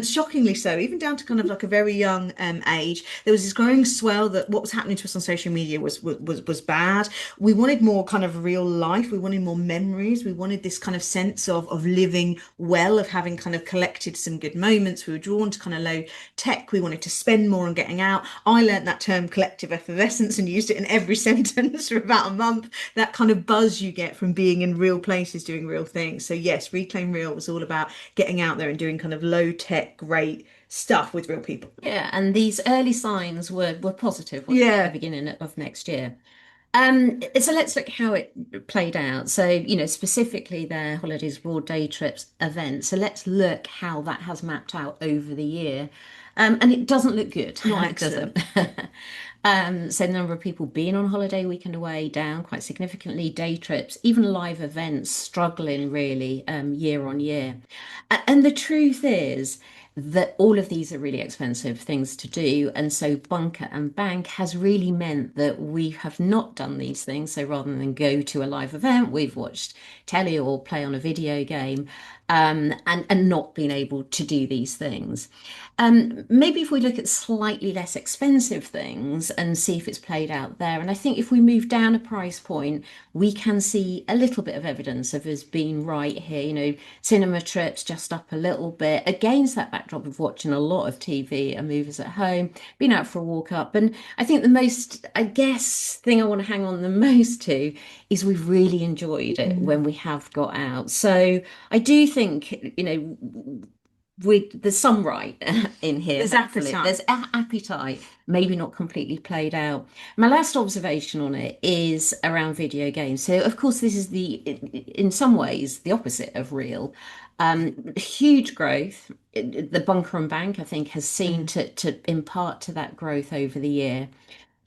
Shockingly so, even down to kind of like a very young age. There was this growing swell that what was happening to us on social media was bad. We wanted more kind of real life. We wanted more memories. We wanted this kind of sense of living well, of having kind of collected some good moments. We were drawn to kind of low tech. We wanted to spend more on getting out. I learnt that term collective effervescence and used it in every sentence for about a month. That kind of buzz you get from being in real places doing real things. So yes, Reclaim Real was all about getting out there and doing kind of low tech, great stuff with real people. Yeah, and these early signs were positive at the beginning of next year. So let's look how it played out. So, specifically their holidays, abroad, day trips, events. So let's look how that has mapped out over the year. And it doesn't look good. Not excellent. So the number of people being on holiday, weekend away, down quite significantly. Day trips, even live events, struggling really year on year. And the truth is that all of these are really expensive things to do. And so bunker and bank has really meant that we have not done these things. So rather than go to a live event, we've watched telly or play on a video game and not been able to do these things. Maybe if we look at slightly less expensive things and see if it's played out there. And I think if we move down a price point, we can see a little bit of evidence of us being right here. Cinema trips just up a little bit against that backdrop backdrop of watching a lot of TV and movies at home, been out for a walk up. And I think the most, I guess, thing I want to hang on the most to is we've really enjoyed it Mm. when we have got out. So I do think, there's some right in here. There's Hopefully. appetite. There's appetite, maybe not completely played out. My last observation on it is around video games. So, of course, this is in some ways, the opposite of real. Huge growth. The Bunker and Bank, I think, has seen to impart to that growth over the year.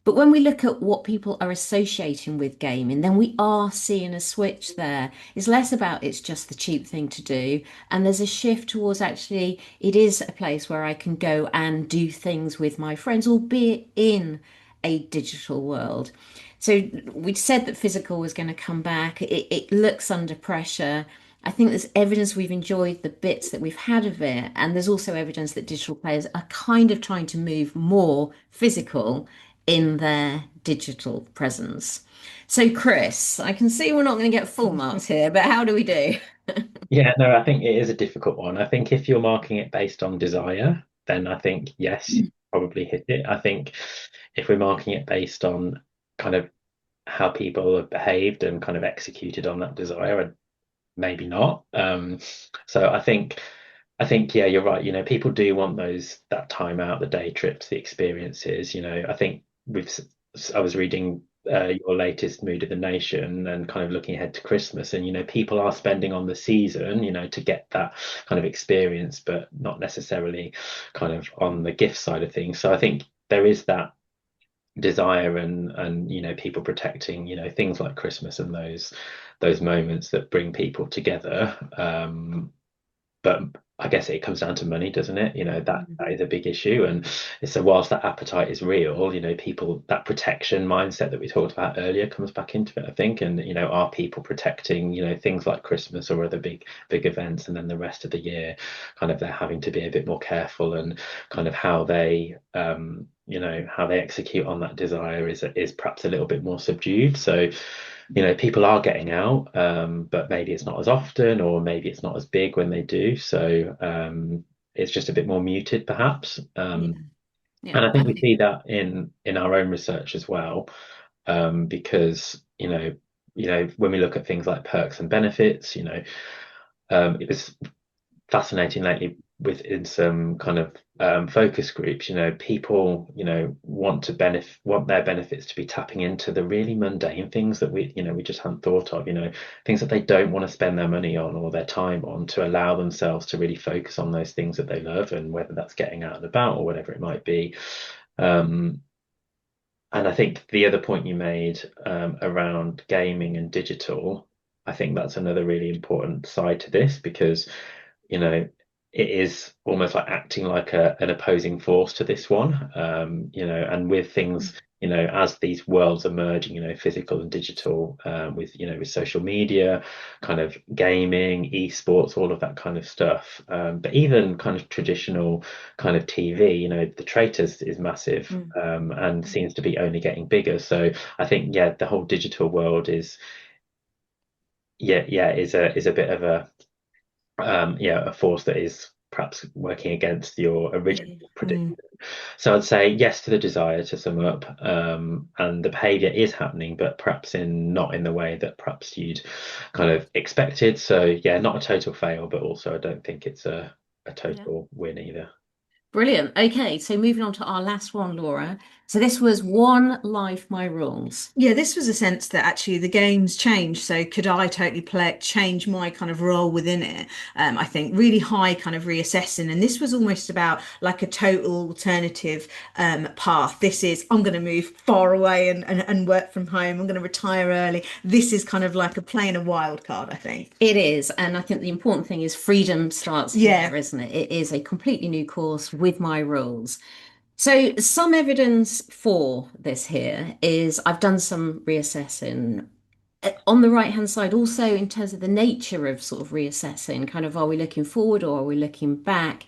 But when we look at what people are associating with gaming, then we are seeing a switch there. It's less about it's just the cheap thing to do. And there's a shift towards actually it is a place where I can go and do things with my friends, albeit in a digital world. So we said that physical was going to come back. It looks under pressure. I think there's evidence we've enjoyed the bits that we've had of it. And there's also evidence that digital players are kind of trying to move more physical in their digital presence. So, Chris, I can see we're not going to get full marks here, but how do we do? Yeah, no, I think it is a difficult one. I think if you're marking it based on desire, then I think yes, you probably hit it. I think if we're marking it based on kind of how people have behaved and kind of executed on that desire, maybe not. So I think yeah, you're right. People do want that time out, the day trips, the experiences. I think I was reading your latest Mood of the Nation and kind of looking ahead to Christmas, and people are spending on the season, to get that kind of experience, but not necessarily kind of on the gift side of things. So I think there is that desire and people protecting things like Christmas and those moments that bring people together. But I guess it comes down to money, doesn't it? That is a big issue. And so whilst that appetite is real, people, that protection mindset that we talked about earlier comes back into it, I think. And are people protecting things like Christmas or other big events, and then the rest of the year kind of they're having to be a bit more careful, and kind of how they how they execute on that desire is perhaps a little bit more subdued. So people are getting out, but maybe it's not as often, or maybe it's not as big when they do. So it's just a bit more muted, perhaps. Yeah, And yeah, I I think we think see that in our own research as well, because when we look at things like perks and benefits, it was fascinating lately within some kind of focus groups. People want their benefits to be tapping into the really mundane things that we just hadn't thought of, things that they don't want to spend their money on or their time on, to allow themselves to really focus on those things that they love, and whether that's getting out and about or whatever it might be. And I think the other point you made around gaming and digital, I think that's another really important side to this, because it is almost like acting like an opposing force to this one. And with things, as these worlds emerging, physical and digital, with social media, kind of gaming, esports, all of that kind of stuff. But even kind of traditional kind of TV, the traitors is massive, and seems to be only getting bigger. So I think, yeah, the whole digital world is is a bit of a force that is perhaps working against your original prediction. So I'd say yes to the desire, to sum up, and the behaviour is happening, but perhaps not in the way that perhaps you'd kind of expected. So yeah, not a total fail, but also I don't think it's a total win either. brilliant. Okay, so moving on to our last one, Laura. So this was One Life, My Rules. Yeah, this was a sense that actually the game's changed. So could I totally change my kind of role within it? I think really high kind of reassessing. And this was almost about like a total alternative path. This is, I'm going to move far away and work from home. I'm going to retire early. This is kind of like playing a wild card, I think. It is. And I think the important thing is freedom starts Yeah. here, isn't it? It is a completely new course with my rules. So some evidence for this here is I've done some reassessing. On the right hand side, also in terms of the nature of sort of reassessing, kind of are we looking forward or are we looking back?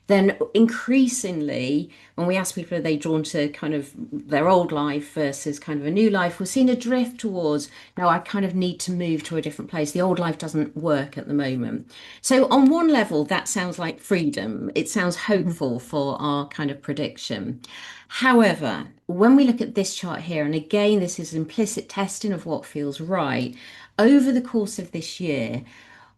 then increasingly, when we ask people are they drawn to kind of their old life versus kind of a new life, we're seeing a drift towards, no, I kind of need to move to a different place. The old life doesn't work at the moment. So on one level, that sounds like freedom. It sounds hopeful for our kind of prediction. However, when we look at this chart here, and again, this is implicit testing of what feels right, over the course of this year,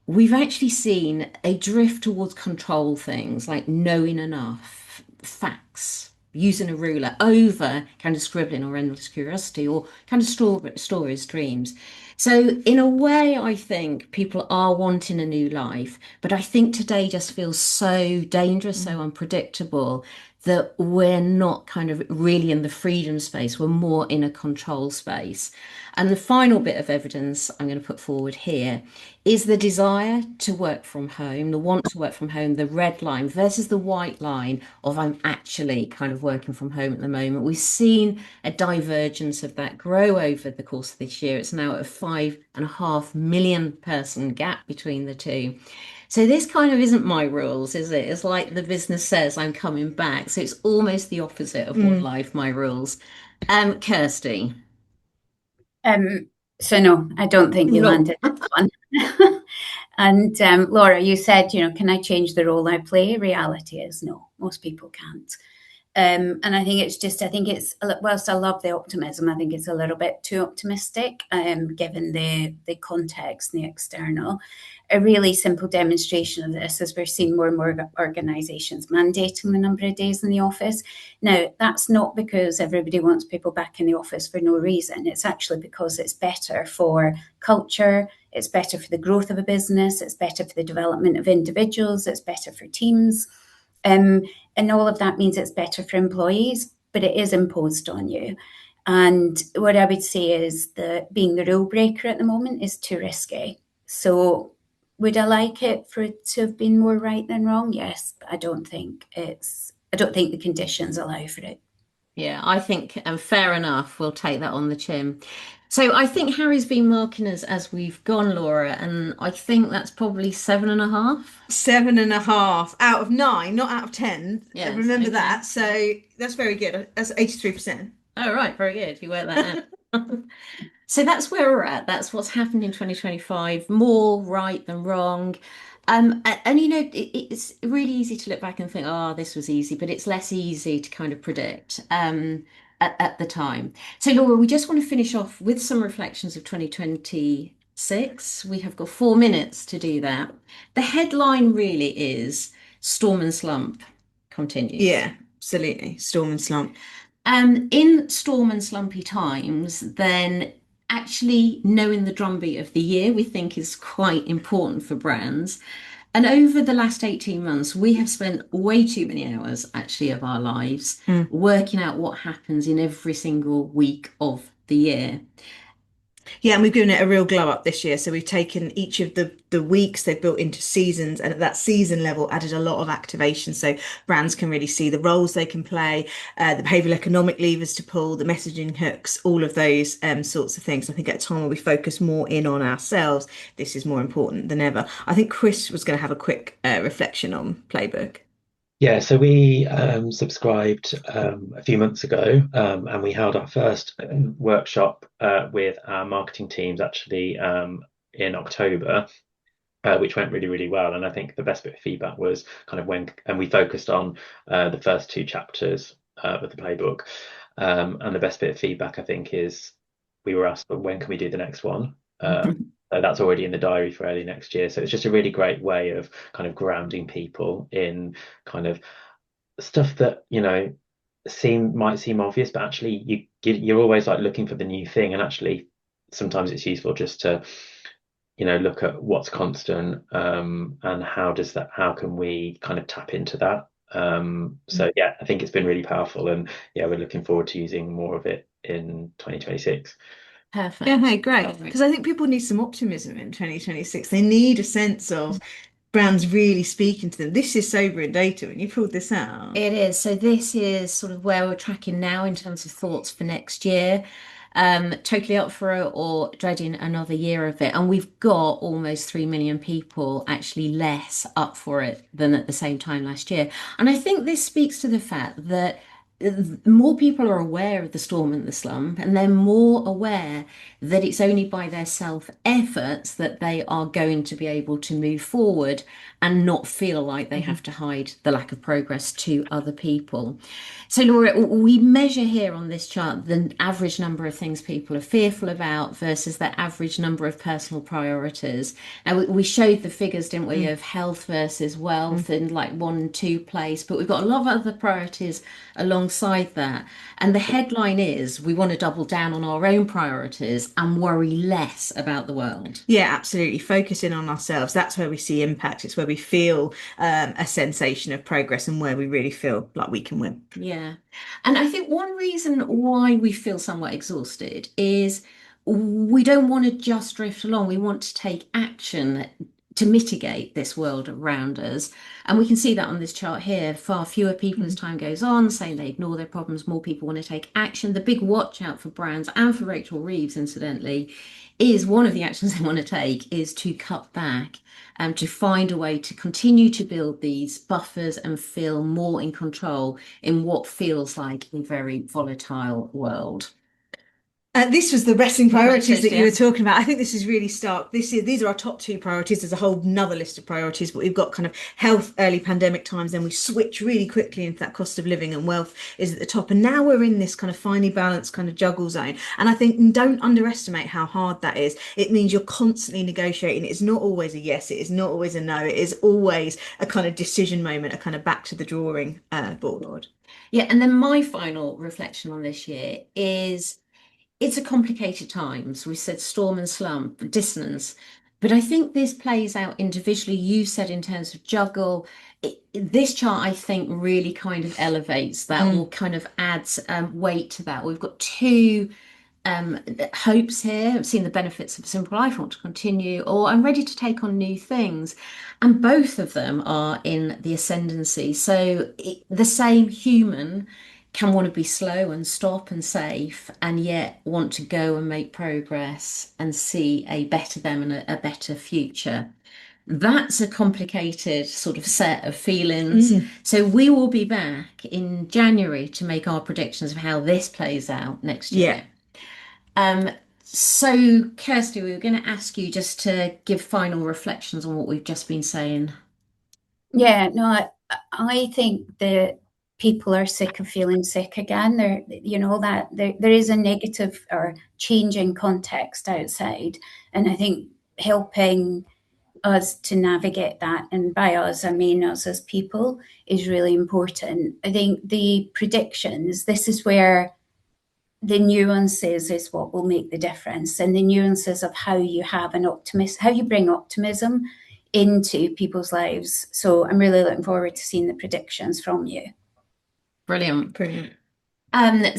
we've actually seen a drift towards control things like knowing enough, facts, using a ruler over kind of scribbling or endless curiosity or kind of stories, dreams. So, in a way, I think people are wanting a new life, but I think today just feels so dangerous, so unpredictable that we're not kind of really in the freedom space, we're more in a control space. And the final bit of evidence I'm going to put forward here is the desire to work from home, the want to work from home, the red line versus the white line of I'm actually kind of working from home at the moment. We've seen a divergence of that grow over the course of this year. It's now at a 5.5 million person gap between the two. So this kind of isn't my rules, is it? It's like the business says I'm coming back. So it's almost the opposite of what life, my rules. Kirsty. So no, I don't think you No. landed this one. And Laura, you said, can I change the role I play? Reality is no, most people can't. And I think it's, whilst I love the optimism, I think it's a little bit too optimistic, given the context and the external. A really simple demonstration of this is we're seeing more and more organisations mandating the number of days in the office. Now, that's not because everybody wants people back in the office for no reason. It's actually because it's better for culture, it's better for the growth of a business, it's better for the development of individuals, it's better for teams. And all of that means it's better for employees, but it is imposed on you. And what I would say is that being the rule breaker at the moment is too risky. So would I like it for it to have been more right than wrong? Yes, but I don't think the conditions allow for it. Yeah, I think fair enough. We'll take that on the chin. So I think Harry's been marking us as we've gone, Laura, and I think that's probably 7.5. 7.5 out of 9, not out of 10. Yes, Remember okay. that. So that's very good. That's 83%. Oh, right, very good. You worked that out. So that's where we're at. That's what's happened in 2025. More right than wrong. And it's really easy to look back and think, oh, this was easy, but it's less easy to kind of predict at the time. So, Laura, we just want to finish off with some reflections of 2026. We have got 4 minutes to do that. The headline really is Storm and Slump continues. Yeah, absolutely. Storm and slump. In storm and slumpy times, then actually knowing the drumbeat of the year we think is quite important for brands. And over the last 18 months, we have spent way too many hours actually of our lives working out what happens in every single week of the year. Yeah, and we've given it a real glow up this year. So we've taken each of the weeks they've built into seasons, and at that season level, added a lot of activation. So brands can really see the roles they can play, the behavioural economic levers to pull, the messaging hooks, all of those sorts of things. I think at a time where we focus more in on ourselves, this is more important than ever. I think Chris was going to have a quick reflection on Playbook. Yeah, so we subscribed a few months ago, and we held our first workshop with our marketing teams actually in October, which went really, really well. And I think the best bit of feedback was kind of and we focused on the first 2 chapters of the playbook. And the best bit of feedback, I think, is we were asked, when can we do the next one? So that's already in the diary for early next year. So it's just a really great way of kind of grounding people in kind of stuff that, might seem obvious, but actually you're always like looking for the new thing. And actually sometimes it's useful just to, look at what's constant, and how can we kind of tap into that. So yeah, I think it's been really powerful, and yeah, we're looking forward to using more of it in 2026. Perfect. Yeah, hey, great. Because I think people need some optimism in 2026. They need a sense of brands really speaking to them. This is sobering data when you pulled this out. It is. So this is sort of where we're tracking now in terms of thoughts for next year. totally up for it or dreading another year of it. And we've got almost 3 million people actually less up for it than at the same time last year. And I think this speaks to the fact that more people are aware of the storm and the slump, and they're more aware that it's only by their self-efforts that they are going to be able to move forward and not feel like they have to hide the lack of progress to other people. So, Laura, we measure here on this chart the average number of things people are fearful about versus the average number of personal priorities. And we showed the figures, didn't we, of health versus wealth in like 1 and 2 place, but we've got a lot of other priorities alongside that. And the headline is we want to double down on our own priorities and worry less about the world. Yeah, absolutely. Focusing on ourselves. That's where we see impact. It's where we feel a sensation of progress and where we really feel like we can win. Yeah. And I think one reason why we feel somewhat exhausted is we don't want to just drift along. We want to take action to mitigate this world around us. And we can see that on this chart here. Far fewer people as time goes on saying they ignore their problems. More people want to take action. The big watch out for brands and for Rachel Reeves, incidentally, is one of the actions they want to take is to cut back and to find a way to continue to build these buffers and feel more in control in what feels like a very volatile world. This was the wrestling priorities that you Yeah. were talking about. I think this is really stark. These are our top 2 priorities. There's a whole nother list of priorities, but we've got kind of health, early pandemic times, then we switch really quickly into that cost of living, and wealth is at the top. And now we're in this kind of finely balanced kind of juggle zone. And I think don't underestimate how hard that is. It means you're constantly negotiating. It's not always a yes, it is not always a no. It is always a kind of decision moment, a kind of back to the drawing board. Yeah, and then my final reflection on this year is it's a complicated time. So we said storm and slump, dissonance. But I think this plays out individually. You said in terms of juggle. This chart, I think, really kind of elevates that or kind of adds weight to that. We've got 2 hopes here. I've seen the benefits of a simple life, I want to continue, or I'm ready to take on new things. And both of them are in the ascendancy. So the same human can want to be slow and stop and safe, and yet want to go and make progress and see a better them and a better future. That's a complicated sort of set of feelings. So we will be back in January to make our predictions of how this plays out next year. So Kirsty, we were going to ask you just to give final reflections on what we've just been saying. Yeah, no, I think that people are sick of feeling sick again. There is a negative or changing context outside, and I think helping us to navigate that, and by us I mean us as people, is really important. I think the predictions, this is where the nuances is what will make the difference, and the nuances of how you have how you bring optimism into people's lives. So I'm really looking forward to seeing the predictions from you. Brilliant. Brilliant.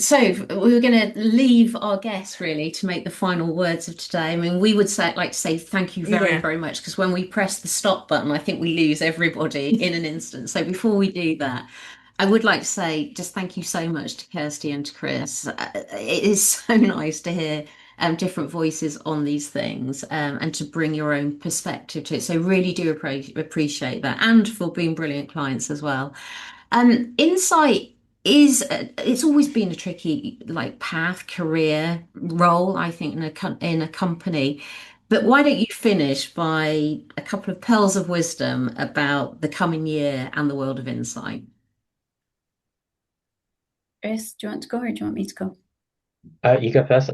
So we were going to leave our guests really to make the final words of today. I mean, we would like to say thank you very, very much, because when we press the stop button, I think we lose everybody in an instant. So before we do that, I would like to say just thank you so much to Kirsty and to Chris. It is so nice to hear different voices on these things and to bring your own perspective to it. So really do appreciate that, and for being brilliant clients as well. Insight it's always been a tricky path, career role, I think, in a company. But why don't you finish by a couple of pearls of wisdom about the coming year and the world of insight? Chris, do you want to go, or do you want me to go? You go first.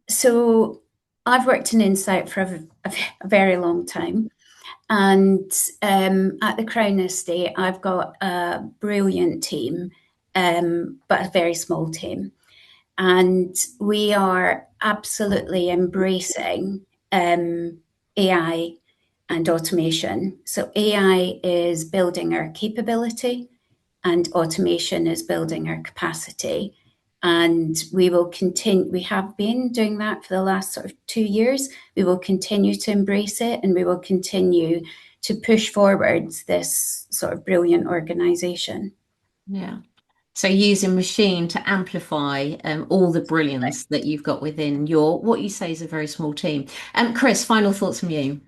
So I've worked in insight for a very long time. And at the Crown Estate, I've got a brilliant team, but a very small team. And we are absolutely embracing AI and automation. So AI is building our capability, and automation is building our capacity. And we will continue, we have been doing that for the last sort of 2 years. We will continue to embrace it, and we will continue to push forward this sort of brilliant organization. Yeah. So using machine to amplify all the brilliance that you've got within your what you say is a very small team. Chris, final thoughts from you.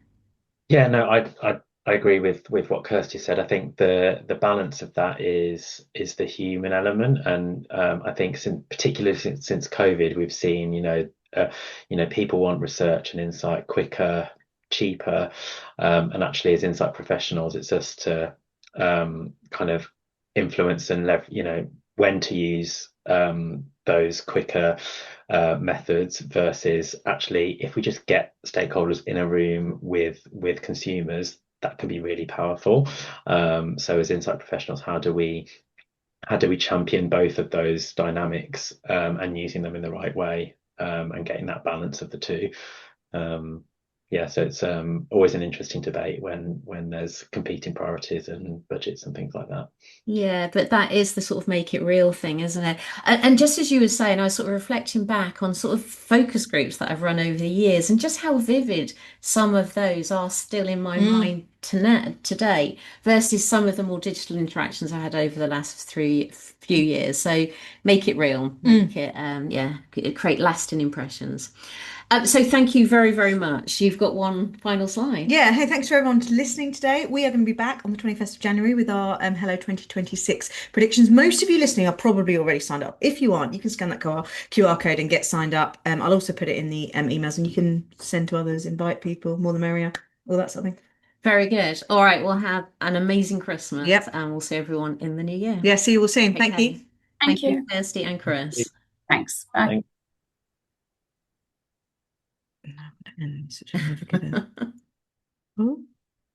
Yeah, no, I agree with what Kirsty said. I think the balance of that is the human element, and I think particularly since COVID, we've seen people want research and insight quicker, cheaper, and actually as insight professionals, it's us to kind of influence and when to use those quicker methods versus actually if we just get stakeholders in a room with consumers, that can be really powerful. So as insight professionals, how do we champion both of those dynamics and using them in the right way and getting that balance of the two? Yeah, so it's always an interesting debate when there's competing priorities and budgets and things like that. Yeah, but that is the sort of make it real thing, isn't it? And just as you were saying, I was sort of reflecting back on sort of focus groups that I've run over the years and just how vivid some of those are still in my mind today versus some of the more digital interactions I had over the last few years. So make it real, make it, create lasting impressions. So thank you very, very much. You've got one final slide. Yeah, hey, thanks for everyone for listening today. We are going to be back on the 21st of January with our Hello 2026 predictions. Most of you listening are probably already signed up. If you aren't, you can scan that QR code and get signed up. I'll also put it in the emails and you can send to others, invite people, more the merrier, all that sort of thing. Very good. All right, we'll have an amazing Christmas. Yep. And we'll see everyone in the new year. Yeah, see you all soon. Thank you. Thank you. Kirsty and Chris. Thanks. Bye. Such a